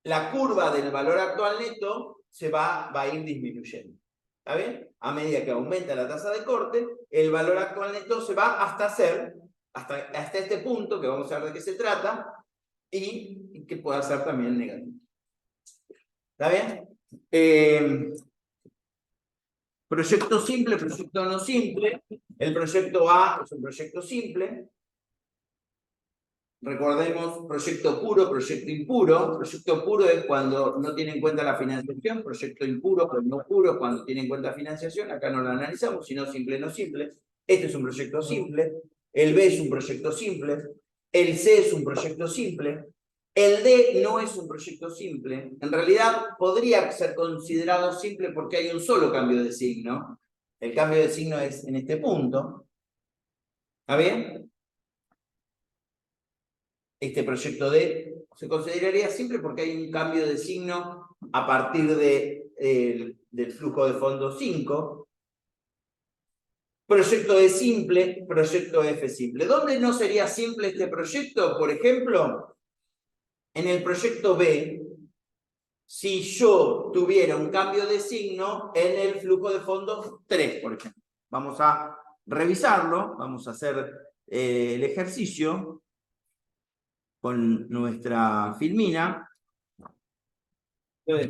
Speaker 1: la curva del valor actual neto va a ir disminuyendo. ¿Está bien? A medida que aumenta la tasa de corte, el valor actual neto se va hasta este punto, que vamos a ver de qué se trata, y que pueda ser también negativo. ¿Está bien? Proyecto simple, proyecto no simple. El proyecto A es un proyecto simple. Recordemos proyecto puro, proyecto impuro. Proyecto puro es cuando no tiene en cuenta la financiación. Proyecto impuro, pero no puro, cuando tiene en cuenta financiación. Acá no lo analizamos, sino simple, no simple. Este es un proyecto simple. El B es un proyecto simple. El C es un proyecto simple. El D no es un proyecto simple. En realidad podría ser considerado simple porque hay un solo cambio de signo. El cambio de signo es en este punto. ¿Está bien? Este proyecto D se consideraría simple porque hay un cambio de signo a partir del flujo de fondo 5. Proyecto E simple, proyecto F simple. ¿Dónde no sería simple este proyecto? Por ejemplo, en el proyecto B, si yo tuviera un cambio de signo en el flujo de fondos 3, por ejemplo. Vamos a revisarlo, vamos a hacer el ejercicio con nuestra filmina. ¿Por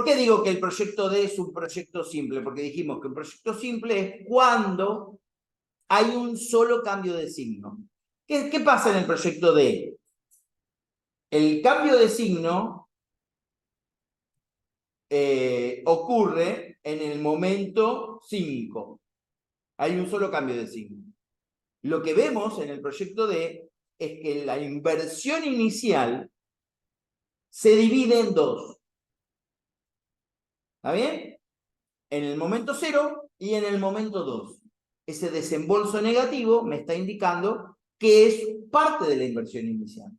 Speaker 1: qué digo que el proyecto D es un proyecto simple? Porque dijimos que un proyecto simple es cuando hay un solo cambio de signo. ¿Qué pasa en el proyecto D? El cambio de signo ocurre en el momento 5. Hay un solo cambio de signo. Lo que vemos en el proyecto D es que la inversión inicial se divide en dos. ¿Está bien? En el momento 0 y en el momento 2. Ese desembolso negativo me está indicando que es parte de la inversión inicial.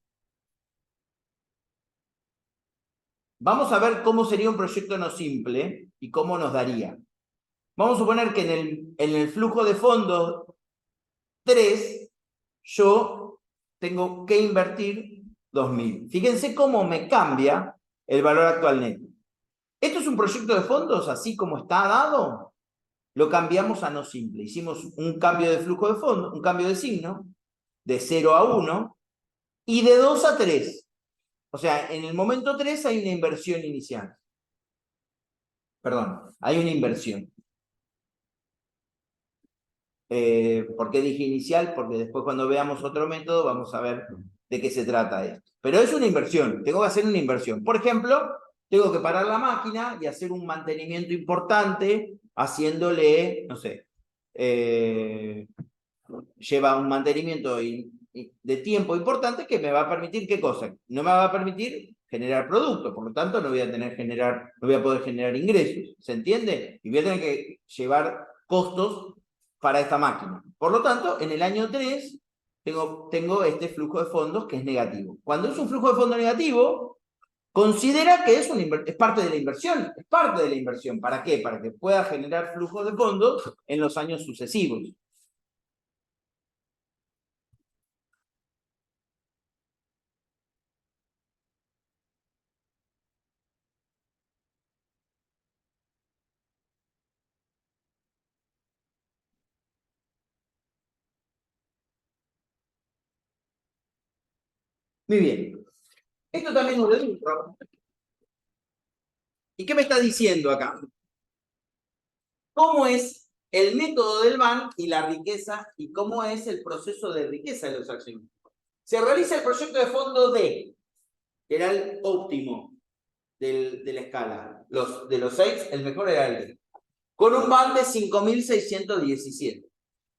Speaker 1: Vamos a ver cómo sería un proyecto no simple y cómo nos daría. Vamos a suponer que en el flujo de fondos 3, yo tengo que invertir 2.000. Fíjense cómo me cambia el valor actual neto. ¿Esto es un proyecto de fondos así como está dado? Lo cambiamos a no simple. Hicimos un cambio de flujo de fondos, un cambio de signo, de 0 a 1 y de 2 a 3. O sea, en el momento 3 hay una inversión inicial. Perdón, hay una inversión. ¿Por qué dije inicial? Porque después cuando veamos otro método vamos a ver de qué se trata esto. Pero es una inversión, tengo que hacer una inversión. Por ejemplo, tengo que parar la máquina y hacer un mantenimiento importante haciéndole, no sé, lleva un mantenimiento de tiempo importante que me va a permitir, ¿qué cosa? No me va a permitir generar producto, por lo tanto no voy a poder generar ingresos, ¿se entiende? Y voy a tener que llevar costos para esta máquina. Por lo tanto, en el año 3 tengo este flujo de fondos que es negativo. Cuando es un flujo de fondos negativo, considera que es parte de la inversión, es parte de la inversión. ¿Para qué? Para que pueda generar flujos de fondos en los años sucesivos. Muy bien. Esto también es un dentro. ¿Y qué me está diciendo acá? ¿Cómo es el método del BAN y la riqueza y cómo es el proceso de riqueza de los accionistas? Se realiza el proyecto de fondo D, que era el óptimo de la escala. De los 6, el mejor era el D. Con un BAN de 5.617.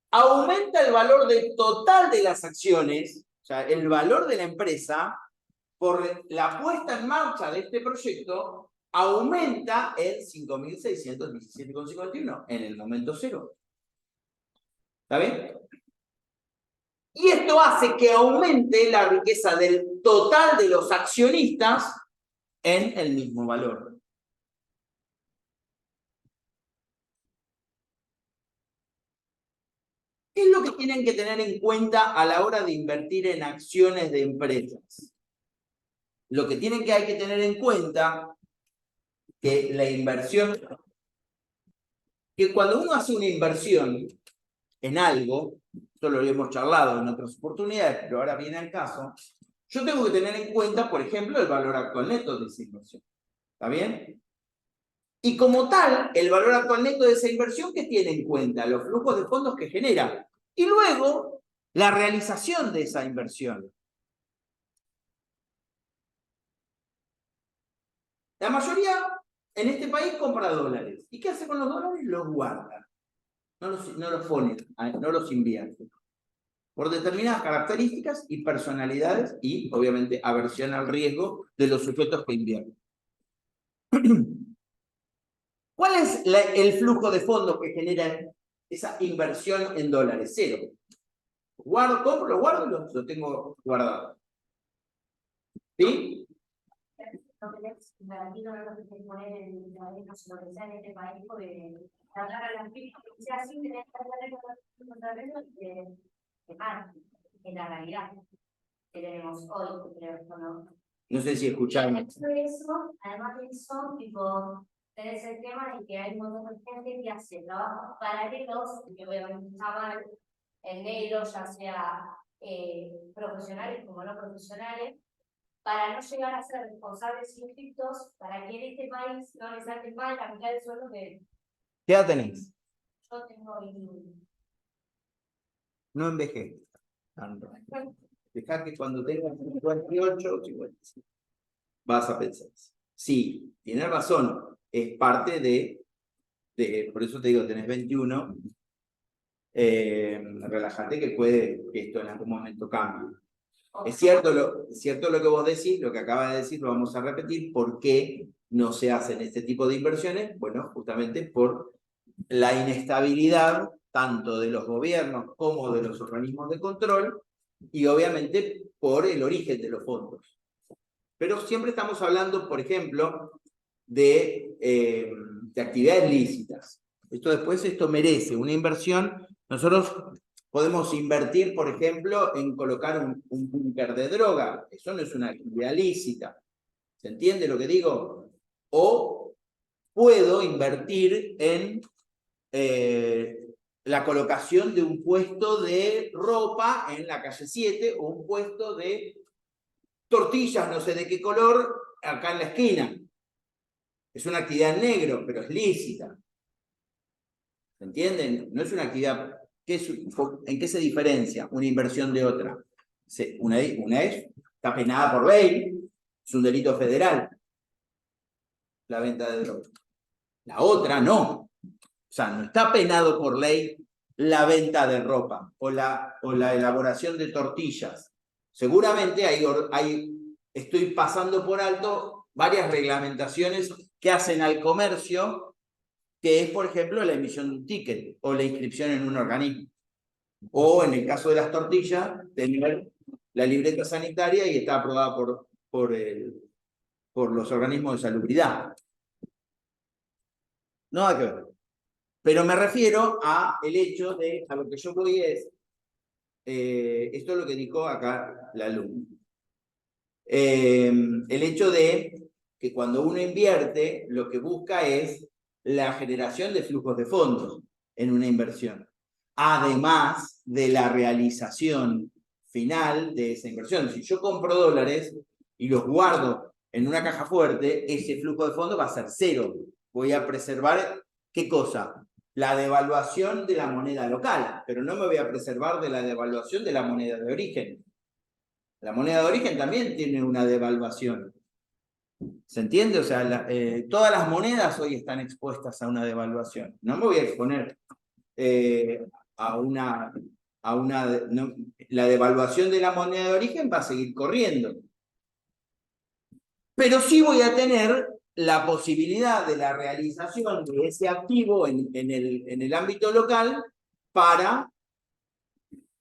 Speaker 1: Aumenta el valor total de las acciones, o sea, el valor de la empresa, por la puesta en marcha de este proyecto, aumenta en 5.617,51 en el momento 0. ¿Está bien? Y esto hace que aumente la riqueza del total de los accionistas en el mismo valor. ¿Qué es lo que tienen que tener en cuenta a la hora de invertir en acciones de empresas? Lo que hay que tener en cuenta que la inversión, que cuando uno hace una inversión en algo, esto lo hemos charlado en otras oportunidades, pero ahora viene al caso, yo tengo que tener en cuenta, por ejemplo, el valor actual neto de esa inversión. ¿Está bien? Y como tal, el valor actual neto de esa inversión, ¿qué tiene en cuenta? Los flujos de fondos que genera. Y luego, la realización de esa inversión. La mayoría en este país compra dólares. ¿Y qué hace con los dólares? Los guarda. No los pone, no los invierte. Por determinadas características y personalidades y, obviamente, aversión al riesgo de los sujetos que invierten. ¿Cuál es el flujo de fondos que genera esa inversión en dólares? 0. Compro, lo guardo y lo tengo guardado. ¿Sí?
Speaker 2: No tenés garantido no lo que te poner en en este país porque hablar a las víctimas sea así tenés que hablar de mal en la realidad que tenemos hoy, creo, ¿no?
Speaker 1: No sé si escucharon.
Speaker 2: Además de eso, tipo, tenés el tema de que hay un montón de gente que hace trabajos paralelos, que obviamente está mal, en negro, ya sea profesionales como no profesionales, para no llegar a ser responsables inscritos, para que en este país no les saquen mal la mitad del sueldo que
Speaker 1: ¿Qué edad tenés?
Speaker 2: yo tengo 21.
Speaker 1: No envejezcas tanto. Dejá que cuando tengas 58 o 55 vas a pensar. Sí, tienes razón, es parte por eso te digo, tenés 21, relájate que puede que esto en algún momento cambie. Es cierto lo que vos decís, lo que acaba de decir, lo vamos a repetir. ¿Por qué no se hacen este tipo de inversiones? Bueno, justamente por la inestabilidad tanto de los gobiernos como de los organismos de control y obviamente por el origen de los fondos. Pero siempre estamos hablando, por ejemplo, de actividades lícitas. Esto merece una inversión. Nosotros podemos invertir, por ejemplo, en colocar un búnker de droga. Eso no es una actividad lícita. ¿Se entiende lo que digo? O puedo invertir en la colocación de un puesto de ropa en la calle 7 o un puesto de tortillas, no sé de qué color, acá en la esquina. Es una actividad en negro, pero es lícita. ¿Se entienden? No es una actividad... ¿En qué se diferencia una inversión de otra? Una está penada por ley, es un delito federal, la venta de drogas. La otra no. O sea, no está penado por ley la venta de ropa o la elaboración de tortillas. Seguramente estoy pasando por alto varias reglamentaciones que hacen al comercio, que es, por ejemplo, la emisión de un ticket o la inscripción en un organismo. O, en el caso de las tortillas, tener la libreta sanitaria y está aprobada por los organismos de salubridad. No hay que ver. Pero me refiero a lo que yo voy es, esto es lo que dijo acá la alumna. El hecho de que cuando uno invierte, lo que busca es la generación de flujos de fondos en una inversión, además de la realización final de esa inversión. Si yo compro dólares y los guardo en una caja fuerte, ese flujo de fondos va a ser cero. Voy a preservar, ¿qué cosa? La devaluación de la moneda local, pero no me voy a preservar de la devaluación de la moneda de origen. La moneda de origen también tiene una devaluación. ¿Se entiende? O sea, todas las monedas hoy están expuestas a una devaluación. No me voy a exponer la devaluación de la moneda de origen va a seguir corriendo. Pero sí voy a tener la posibilidad de la realización de ese activo en el ámbito local para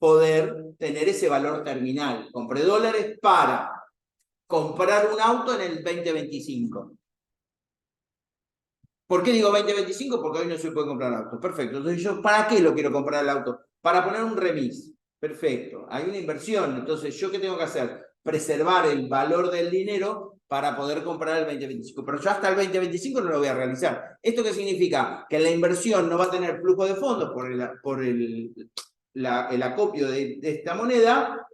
Speaker 1: poder tener ese valor terminal. Compré dólares para comprar un auto en el 2025. ¿Por qué digo 2025? Porque hoy no se puede comprar auto. Perfecto. Entonces yo, ¿para qué lo quiero comprar el auto? Para poner un remis. Perfecto. Hay una inversión. Entonces, ¿yo qué tengo que hacer? Preservar el valor del dinero para poder comprar el 2025. Pero yo hasta el 2025 no lo voy a realizar. ¿Esto qué significa? Que la inversión no va a tener flujo de fondos por el acopio de esta moneda,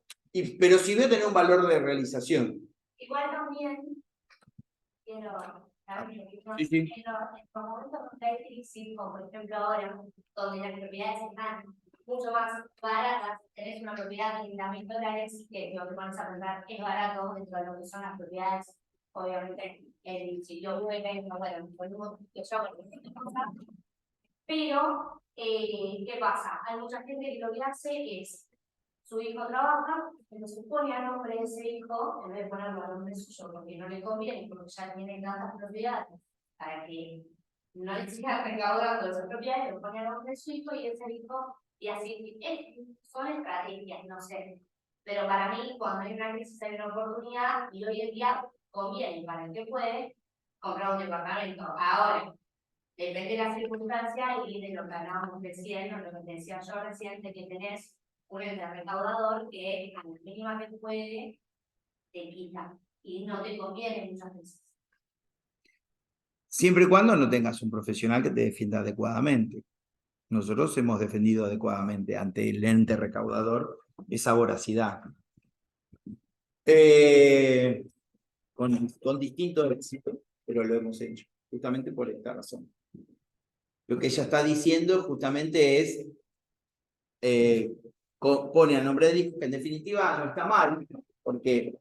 Speaker 1: pero sí voy a tener un valor de realización.
Speaker 2: Igual también quiero
Speaker 1: Sí, sí.
Speaker 2: en los momentos donde hay crisis, como por ejemplo ahora, donde las propiedades están mucho más baratas, tenés una propiedad de $30.000 que lo que pones a pensar es barato dentro de lo que son las propiedades, obviamente, si yo voy a ir, bueno, ponemos que yo, pero, ¿qué pasa? Hay mucha gente que lo que hace es su hijo trabaja, entonces pone a nombre de ese hijo, en vez de ponerlo a nombre suyo, porque no le conviene, porque ya tiene tantas propiedades, para que no le siga recaudando esas propiedades, lo pone a nombre de su hijo y ese hijo, y así, son estrategias, no sé. Pero para mí, cuando hay una crisis hay una oportunidad, y hoy en día conviene, para el que puede, comprar un departamento. Ahora, depende de la circunstancia y de lo que hablábamos recién, o lo que decía yo recién, de que tenés un ente recaudador que a la mínima que puede te quita y no te conviene muchas veces.
Speaker 1: Siempre y cuando no tengas un profesional que te defienda adecuadamente. Nosotros hemos defendido adecuadamente ante el ente recaudador esa voracidad. Con distintos éxitos, pero lo hemos hecho, justamente por esta razón. Lo que ella está diciendo justamente es, pone a nombre del hijo, que en definitiva no está mal, porque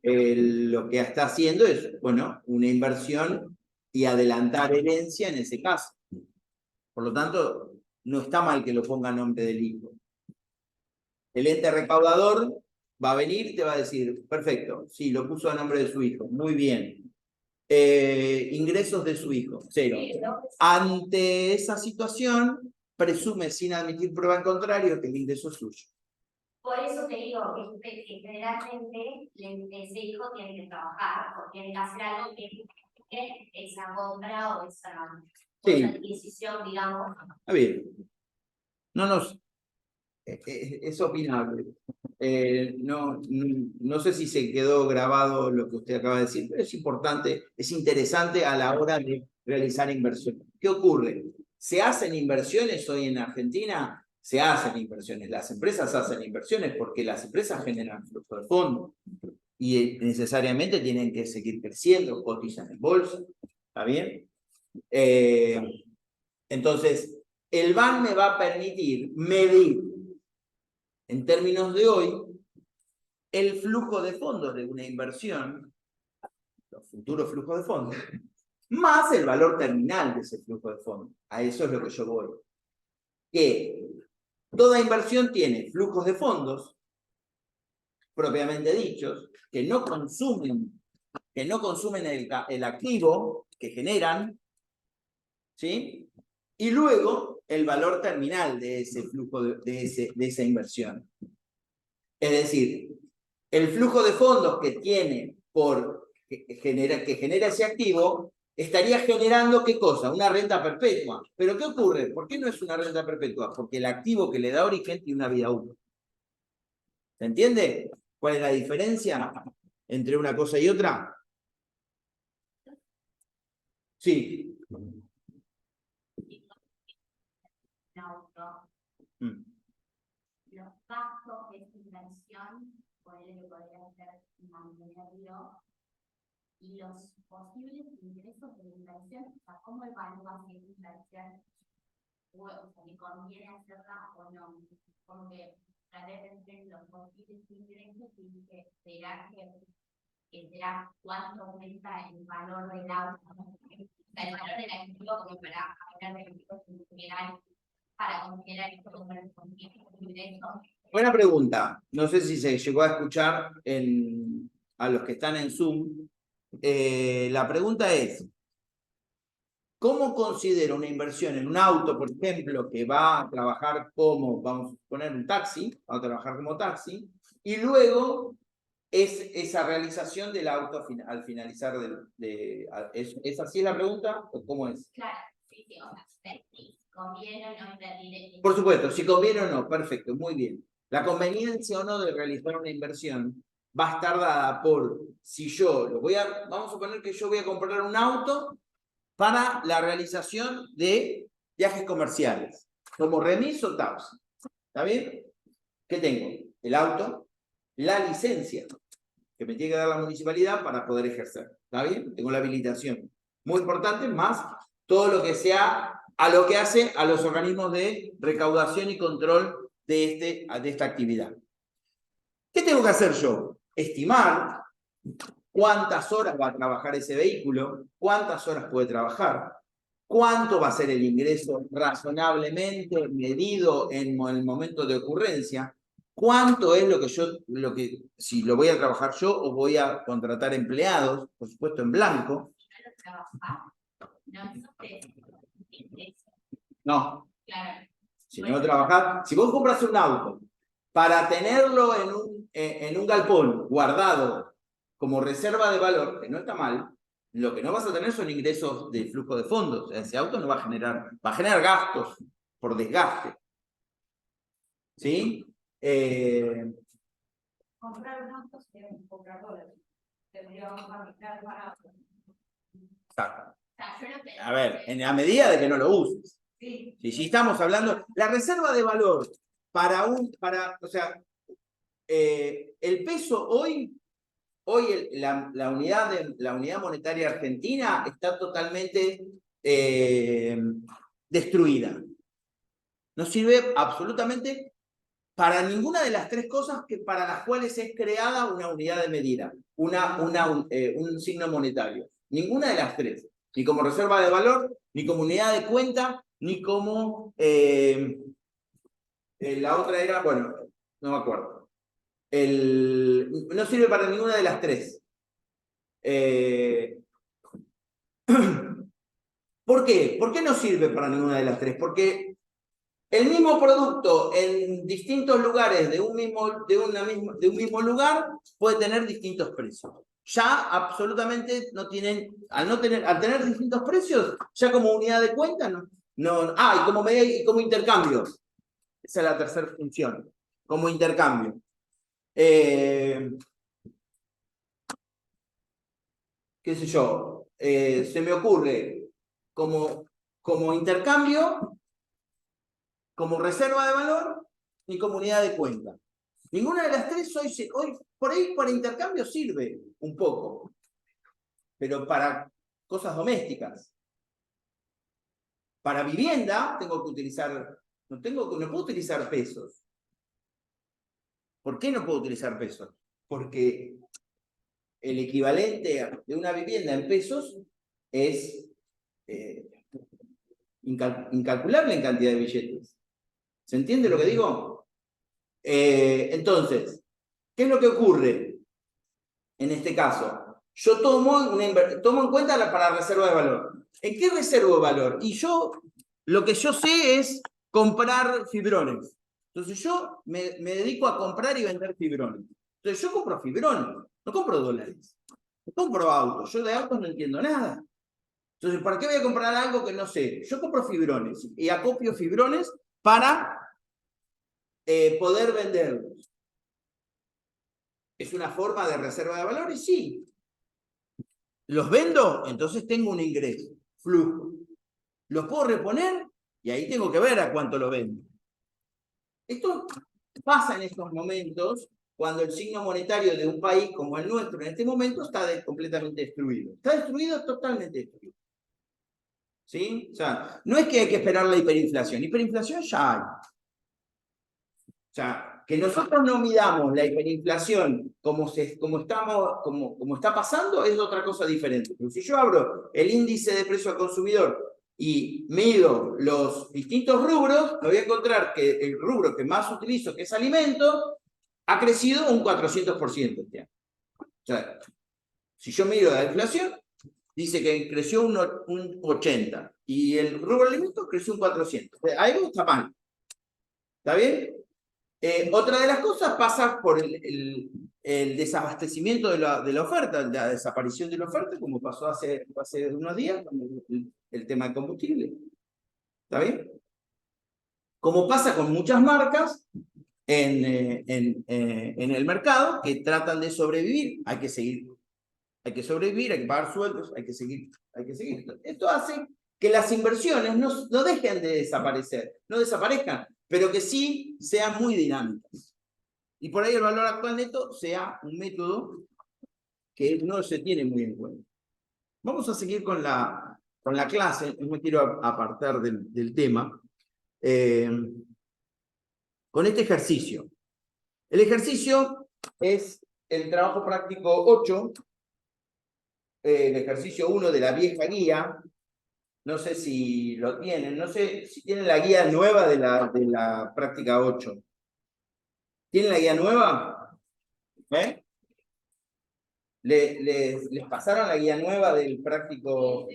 Speaker 1: lo que está haciendo es, bueno, una inversión y adelantar herencia en ese caso. Por lo tanto, no está mal que lo ponga a nombre del hijo. El ente recaudador va a venir y te va a decir, perfecto, sí, lo puso a nombre de su hijo, muy bien. Ingresos de su hijo, 0. Ante esa situación, presume sin admitir prueba en contrario que el ingreso es suyo.
Speaker 2: Por eso te digo que generalmente ese hijo tiene que trabajar o tiene que hacer algo que esa compra o esa adquisición, digamos.
Speaker 1: A ver, no nos... es opinable. No sé si se quedó grabado lo que usted acaba de decir, pero es importante, es interesante a la hora de realizar inversiones. ¿Qué ocurre? ¿Se hacen inversiones hoy en Argentina? Se hacen inversiones. Las empresas hacen inversiones porque las empresas generan flujo de fondos y necesariamente tienen que seguir creciendo, cotizan en bolsa. ¿Está bien? Entonces, el BAN me va a permitir medir en términos de hoy, el flujo de fondos de una inversión, los futuros flujos de fondos, más el valor terminal de ese flujo de fondos. A eso es lo que yo voy. Que toda inversión tiene flujos de fondos, propiamente dichos, que no consumen el activo que generan, ¿sí? Y luego el valor terminal de ese flujo de esa inversión. Es decir, el flujo de fondos que tiene que genera ese activo estaría generando ¿qué cosa? Una renta perpetua. ¿Pero qué ocurre? ¿Por qué no es una renta perpetua? Porque el activo que le da origen tiene una vida útil. ¿Se entiende cuál es la diferencia entre una cosa y otra? Sí.
Speaker 2: Los gastos de esta inversión, por el que podría ser mantenerlo, y los posibles ingresos de la inversión, o sea, cómo evalúas esa inversión, o sea, ¿le conviene hacerla o no? Como que tal vez entre los posibles ingresos y que será cuánto aumenta el valor del auto, el valor del activo, como para hablar de activos en general, para considerar esto como el ingreso.
Speaker 1: Buena pregunta. No sé si se llegó a escuchar a los que están en Zoom. La pregunta es, ¿cómo considero una inversión en un auto, por ejemplo, que va a trabajar como, vamos a poner un taxi, va a trabajar como taxi, y luego es esa realización del auto al finalizar ¿es así la pregunta o cómo es?
Speaker 2: Claro, sí, o sea, si conviene o no invertir.
Speaker 1: Por supuesto, si conviene o no, perfecto, muy bien. La conveniencia o no de realizar una inversión va a estar dada por si vamos a suponer que yo voy a comprar un auto para la realización de viajes comerciales, como remis o taxi. ¿Está bien? ¿Qué tengo? El auto, la licencia, que me tiene que dar la municipalidad para poder ejercer. ¿Está bien? Tengo la habilitación. Muy importante, más todo lo que sea a lo que hace a los organismos de recaudación y control de esta actividad. ¿Qué tengo que hacer yo? Estimar cuántas horas va a trabajar ese vehículo, cuántas horas puede trabajar, cuánto va a ser el ingreso razonablemente medido en el momento de ocurrencia, cuánto es si lo voy a trabajar yo o voy a contratar empleados, por supuesto en blanco. No.
Speaker 2: Claro.
Speaker 1: Si no trabajar, si vos compras un auto para tenerlo en un galpón guardado como reserva de valor, que no está mal, lo que no vas a tener son ingresos de flujo de fondos. Ese auto no va a generar gastos por desgaste. ¿Sí?
Speaker 2: Comprar un auto sería comprar dólares. Tendríamos que fabricar barato.
Speaker 1: Exacto. A ver, en la medida de que no lo uses.
Speaker 2: Sí.
Speaker 1: Si estamos hablando, la reserva de valor el peso hoy la unidad monetaria argentina está totalmente destruida. No sirve absolutamente para ninguna de las tres cosas para las cuales es creada una unidad de medida, un signo monetario. Ninguna de las tres. Ni como reserva de valor, ni como unidad de cuenta, ni como... la otra era, bueno, no me acuerdo. no sirve para ninguna de las tres. ¿Por qué? ¿Por qué no sirve para ninguna de las tres? Porque el mismo producto en distintos lugares de un mismo lugar puede tener distintos precios. Ya absolutamente no tienen, al tener distintos precios, ya como unidad de cuenta, y como medida y como intercambio. Esa es la tercera función, como intercambio. ¿Qué sé yo? Se me ocurre como intercambio, como reserva de valor y como unidad de cuenta. Ninguna de las tres hoy por ahí para intercambio sirve un poco, pero para cosas domésticas. Para vivienda tengo que utilizar, no puedo utilizar pesos. ¿Por qué no puedo utilizar pesos? Porque el equivalente de una vivienda en pesos es incalculable en cantidad de billetes. ¿Se entiende lo que digo? Entonces, ¿qué es lo que ocurre en este caso? Yo tomo en cuenta para reserva de valor. ¿En qué reservo de valor? Y lo que yo sé es comprar fibrones. Entonces yo me dedico a comprar y vender fibrones. Entonces yo compro fibrones, no compro dólares. No compro autos. Yo de autos no entiendo nada. Entonces, ¿para qué voy a comprar algo que no sé? Yo compro fibrones y acopio fibrones para poder venderlos. ¿Es una forma de reserva de valor? Y sí. Los vendo, entonces tengo un ingreso, flujo. Los puedo reponer y ahí tengo que ver a cuánto lo vendo. Esto pasa en estos momentos cuando el signo monetario de un país como el nuestro en este momento está completamente destruido. Está destruido, totalmente destruido. ¿Sí? O sea, no es que hay que esperar la hiperinflación. Hiperinflación ya hay. O sea, que nosotros no midamos la hiperinflación como está pasando es otra cosa diferente. Pero si yo abro el índice de precio al consumidor y mido los distintos rubros, me voy a encontrar que el rubro que más utilizo, que es alimento, ha crecido un 400% este año. O sea, si yo mido la inflación, dice que creció un 80% y el rubro alimentos creció un 400%. Algo está mal. ¿Está bien? Otra de las cosas pasa por el desabastecimiento de la oferta, la desaparición de la oferta, como pasó hace unos días con el tema de combustible. ¿Está bien? Como pasa con muchas marcas en el mercado que tratan de sobrevivir, hay que sobrevivir, hay que pagar sueldos, hay que seguir. Esto hace que las inversiones no dejen de desaparecer, no desaparezcan, pero que sí sean muy dinámicas. Y por ahí el valor actual neto sea un método que no se tiene muy en cuenta. Vamos a seguir con la clase, no me quiero apartar del tema, con este ejercicio. El ejercicio es el trabajo práctico 8, el ejercicio 1 de la vieja guía. No sé si lo tienen, no sé si tienen la guía nueva de la práctica 8. ¿Tienen la guía nueva? ¿Les pasaron la guía nueva del práctico?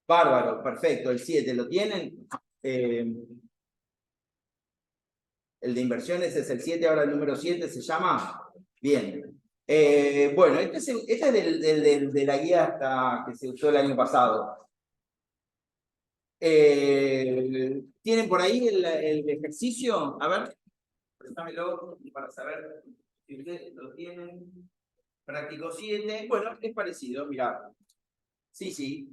Speaker 1: Bárbaro, perfecto. El 7, ¿lo tienen? El de inversiones es el 7, ahora el número 7 se llama. Bien. Bueno, este es de la guía que se usó el año pasado. ¿Tienen por ahí el ejercicio? A ver, préstamelo para saber si ustedes lo tienen. Práctico 7. Bueno, es parecido, mirá. Sí.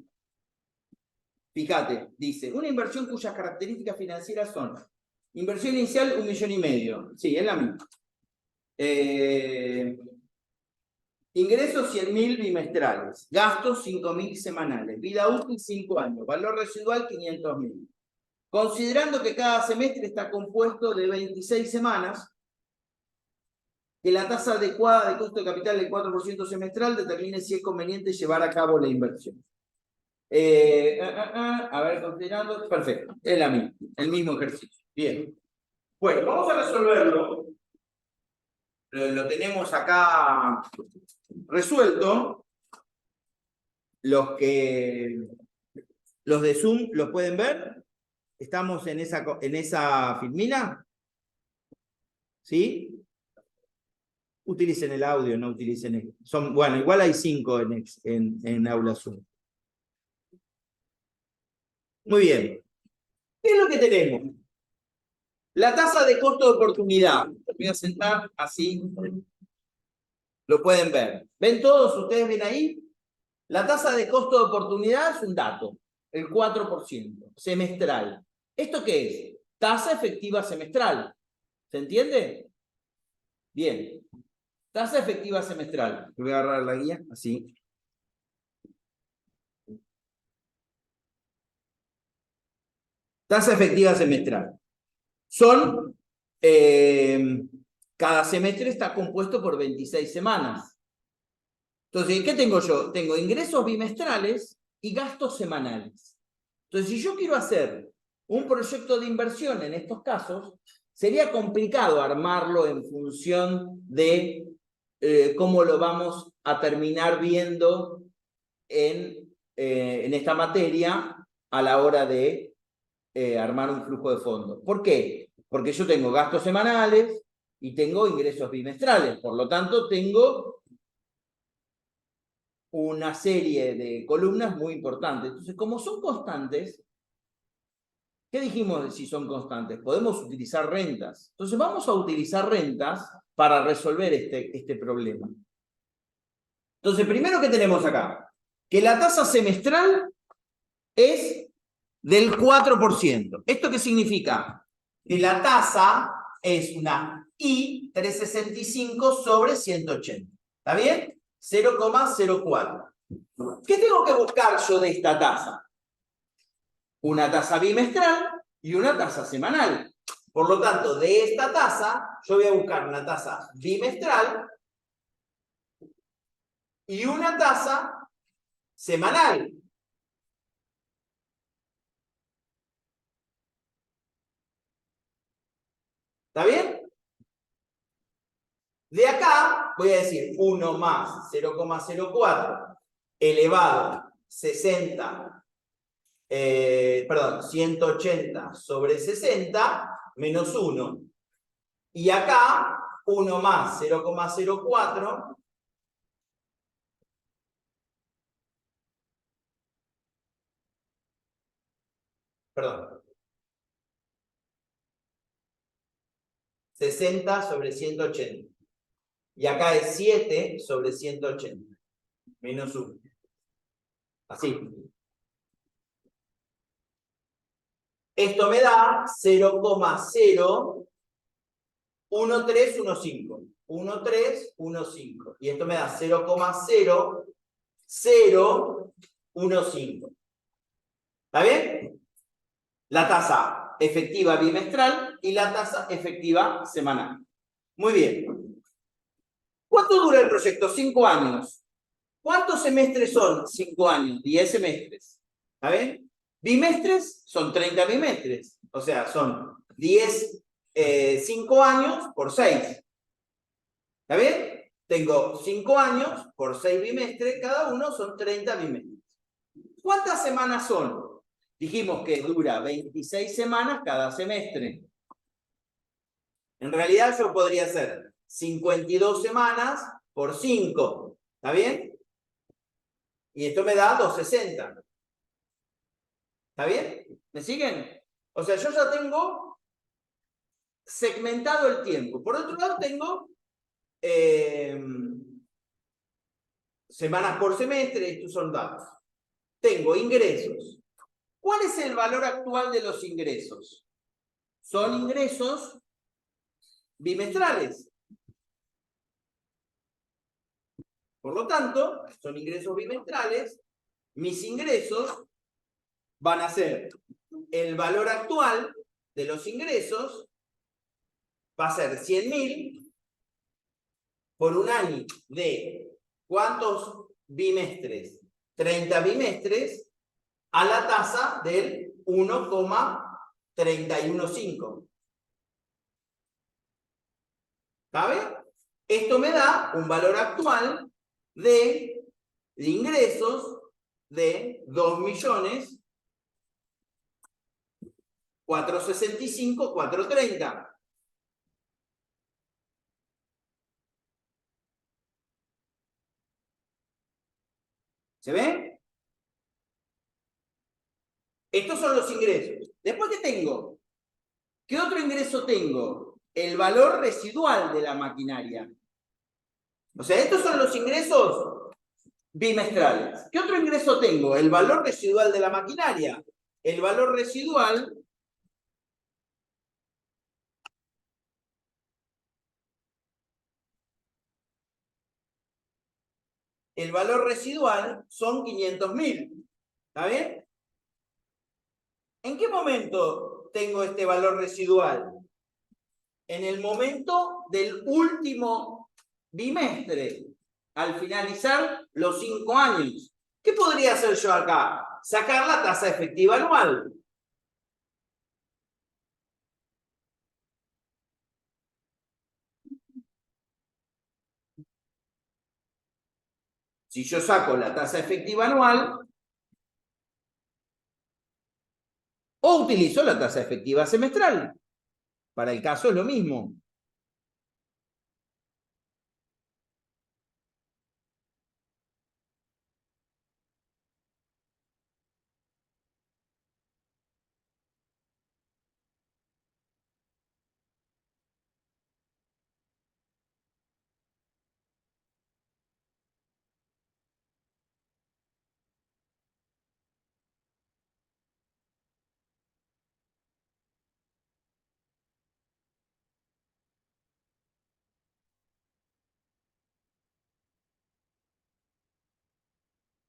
Speaker 1: Fíjate, dice, una inversión cuyas características financieras son inversión inicial 1,5 millones. Sí, es la misma. Ingresos 100.000 bimestrales, gastos 5.000 semanales, vida útil 5 años, valor residual 500.000. Considerando que cada semestre está compuesto de 26 semanas, que la tasa adecuada de costo de capital del 4% semestral determine si es conveniente llevar a cabo la inversión. A ver, considerando, perfecto, es la misma, el mismo ejercicio. Bien. Bueno, vamos a resolverlo. Lo tenemos acá resuelto. Los de Zoom lo pueden ver. ¿Estamos en esa filmina? ¿Sí? Utilicen el audio, no utilicen el... Bueno, igual hay 5 en Aula Zoom. Muy bien. ¿Qué es lo que tenemos? La tasa de costo de oportunidad. Voy a sentar así. Lo pueden ver. ¿Ven todos? ¿Ustedes ven ahí? La tasa de costo de oportunidad es un dato. El 4%. Semestral. ¿Esto qué es? Tasa efectiva semestral. ¿Se entiende? Bien. Tasa efectiva semestral. Voy a agarrar la guía, así. Tasa efectiva semestral. Son, cada semestre está compuesto por 26 semanas. Entonces, ¿qué tengo yo? Tengo ingresos bimestrales y gastos semanales. Entonces, si yo quiero hacer un proyecto de inversión en estos casos, sería complicado armarlo en función de cómo lo vamos a terminar viendo en esta materia a la hora de armar un flujo de fondos. ¿Por qué? Porque yo tengo gastos semanales y tengo ingresos bimestrales. Por lo tanto, tengo una serie de columnas muy importantes. Entonces, como son constantes, ¿qué dijimos de si son constantes? Podemos utilizar rentas. Entonces, vamos a utilizar rentas para resolver este problema. Entonces, primero que tenemos acá, que la tasa semestral es del 4%. ¿Esto qué significa? Que la tasa es una I 365 sobre 180. ¿Está bien? 0,04. ¿Qué tengo que buscar yo de esta tasa? Una tasa bimestral y una tasa semanal. Por lo tanto, de esta tasa, yo voy a buscar una tasa bimestral y una tasa semanal. ¿Está bien? De acá voy a decir 1 más 0,04 elevado 180 sobre 60 menos 1. Y acá 1 más 0,04 perdón, 60 sobre 180. Y acá es 7 sobre 180. Menos 1. Así. Esto me da 0,01315. 1315. Y esto me da 0,0015. ¿Está bien? La tasa efectiva bimestral y la tasa efectiva semanal. Muy bien. ¿Cuánto dura el proyecto? 5 años. ¿Cuántos semestres son 5 años? 10 semestres. ¿Está bien? Bimestres son 30 bimestres. O sea, son 5 años por 6. ¿Está bien? Tengo 5 años por 6 bimestres. Cada uno son 30 bimestres. ¿Cuántas semanas son? Dijimos que dura 26 semanas cada semestre. En realidad yo podría hacer 52 semanas por 5. ¿Está bien? Y esto me da 260. ¿Está bien? ¿Me siguen? O sea, yo ya tengo segmentado el tiempo. Por otro lado, tengo semanas por semestre. Estos son datos. Tengo ingresos. ¿Cuál es el valor actual de los ingresos? Son ingresos bimestrales. Por lo tanto, son ingresos bimestrales. Mis ingresos van a ser el valor actual de los ingresos, va a ser 100.000 por un año de ¿cuántos bimestres? 30 bimestres a la tasa del 1,315. ¿Sabe? Esto me da un valor actual de ingresos de 2.465.430. ¿Se ve? Estos son los ingresos. Después, ¿qué tengo? ¿Qué otro ingreso tengo? El valor residual de la maquinaria. O sea, estos son los ingresos bimestrales. ¿Qué otro ingreso tengo? El valor residual de la maquinaria. El valor residual son 500.000. ¿Está bien? ¿En qué momento tengo este valor residual? En el momento del último bimestre, al finalizar los 5 años. ¿Qué podría hacer yo acá? Sacar la tasa efectiva anual. Si yo saco la tasa efectiva anual, o utilizo la tasa efectiva semestral. Para el caso es lo mismo.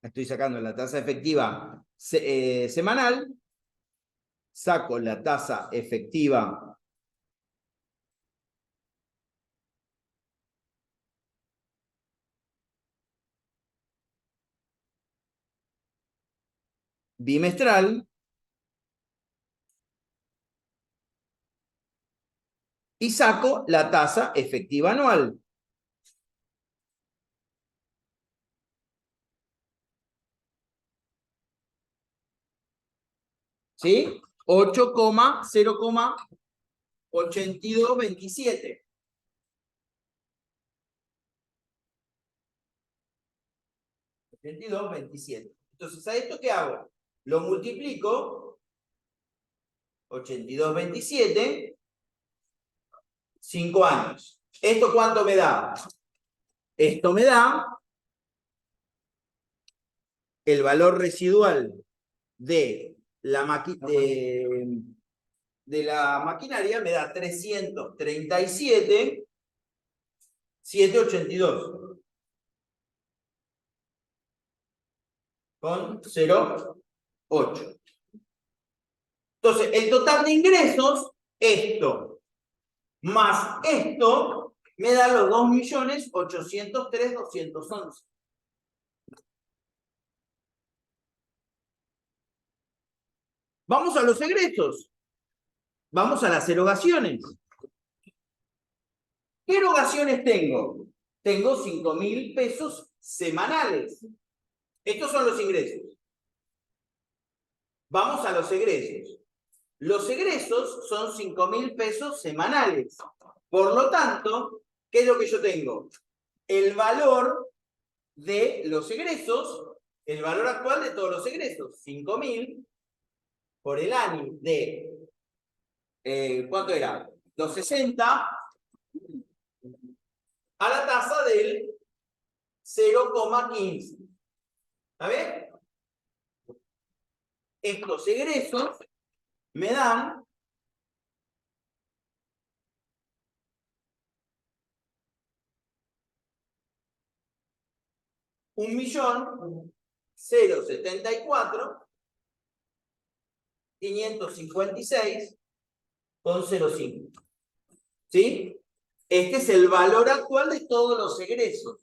Speaker 1: Estoy sacando la tasa efectiva semanal, saco la tasa efectiva bimestral y saco la tasa efectiva anual. ¿Sí? 8,0,8227. Entonces, ¿a esto qué hago? Lo multiplico, 82,27, 5 años. ¿Esto cuánto me da? Esto me da el valor residual de la, de la maquinaria, me da 337,782. Con 0,8. Entonces, el total de ingresos, esto, más esto, me da los 2.803.211. Vamos a los egresos. Vamos a las erogaciones. ¿Qué erogaciones tengo? Tengo 5.000 pesos semanales. Estos son los ingresos. Vamos a los egresos. Los egresos son 5.000 pesos semanales. Por lo tanto, ¿qué es lo que yo tengo? El valor de los egresos, el valor actual de todos los egresos, 5.000 por el año de, ¿cuánto era? Los 60 a la tasa del 0,15. ¿Está bien? Estos egresos me dan $1.074.556,05. ¿Sí? Este es el valor actual de todos los egresos.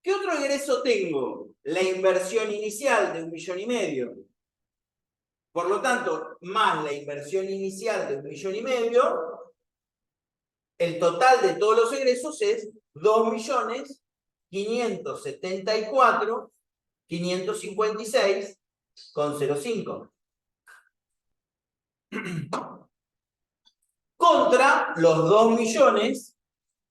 Speaker 1: ¿Qué otro egreso tengo? La inversión inicial de 1,5 millones. Por lo tanto, más la inversión inicial de 1,5 millones, El total de todos los egresos es 2.574.556,05. Contra los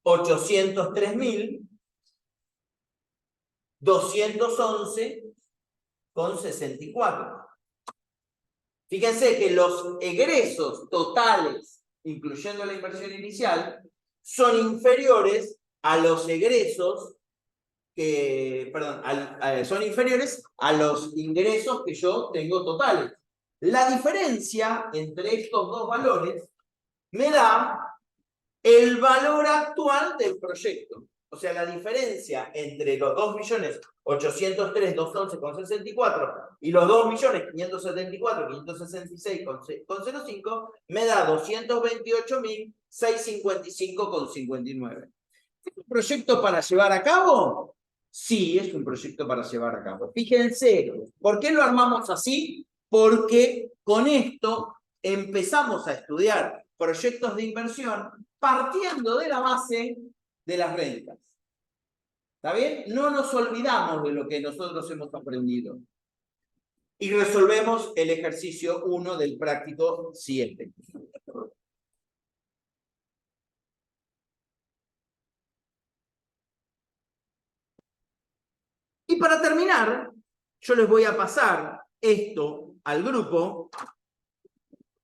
Speaker 1: 2.803.211,64. Fíjense que los egresos totales, incluyendo la inversión inicial, son inferiores a los egresos son inferiores a los ingresos que yo tengo totales. La diferencia entre estos dos valores me da el valor actual del proyecto. O sea, la diferencia entre los 2.803.211,64 y los 2.574.566,05 me da 228.655,59. ¿Es un proyecto para llevar a cabo? Sí, es un proyecto para llevar a cabo. Fíjense, ¿por qué lo armamos así? Porque con esto empezamos a estudiar proyectos de inversión partiendo de la base de las rentas. ¿Está bien? No nos olvidamos de lo que nosotros hemos aprendido. Y resolvemos el ejercicio 1 del práctico 7. Y para terminar, yo les voy a pasar esto al grupo,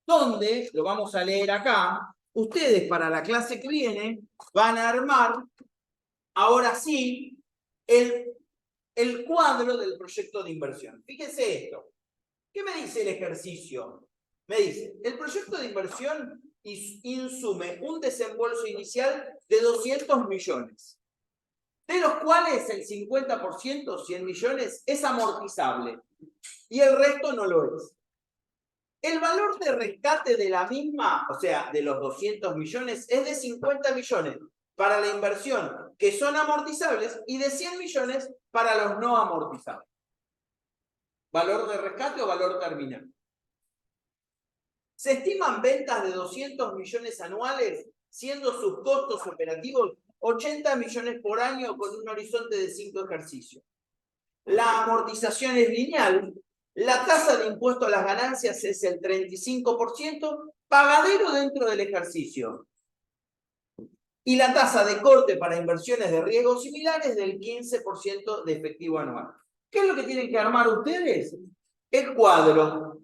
Speaker 1: donde, lo vamos a leer acá, ustedes para la clase que viene van a armar, ahora sí, el cuadro del proyecto de inversión. Fíjense esto. ¿Qué me dice el ejercicio? Me dice, el proyecto de inversión insume un desembolso inicial de 200 millones, de los cuales el 50%, 100 millones, es amortizable y el resto no lo es. El valor de rescate de la misma, o sea, de los 200 millones, es de 50 millones para la inversión que son amortizables y de 100 millones para los no amortizables. ¿Valor de rescate o valor terminal? Se estiman ventas de 200 millones anuales, siendo sus costos operativos 80 millones por año con un horizonte de 5 ejercicios. La amortización es lineal. La tasa de impuesto a las ganancias es el 35%, pagadero dentro del ejercicio. Y la tasa de corte para inversiones de riesgos similares del 15% de efectivo anual. ¿Qué es lo que tienen que armar ustedes? El cuadro.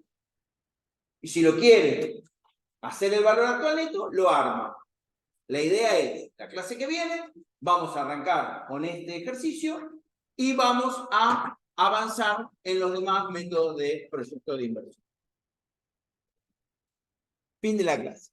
Speaker 1: Y si lo quieren hacer el valor actual neto, lo arma. La idea es, la clase que viene, vamos a arrancar con este ejercicio y vamos a avanzar en los demás métodos de proyecto de inversión. Fin de la clase.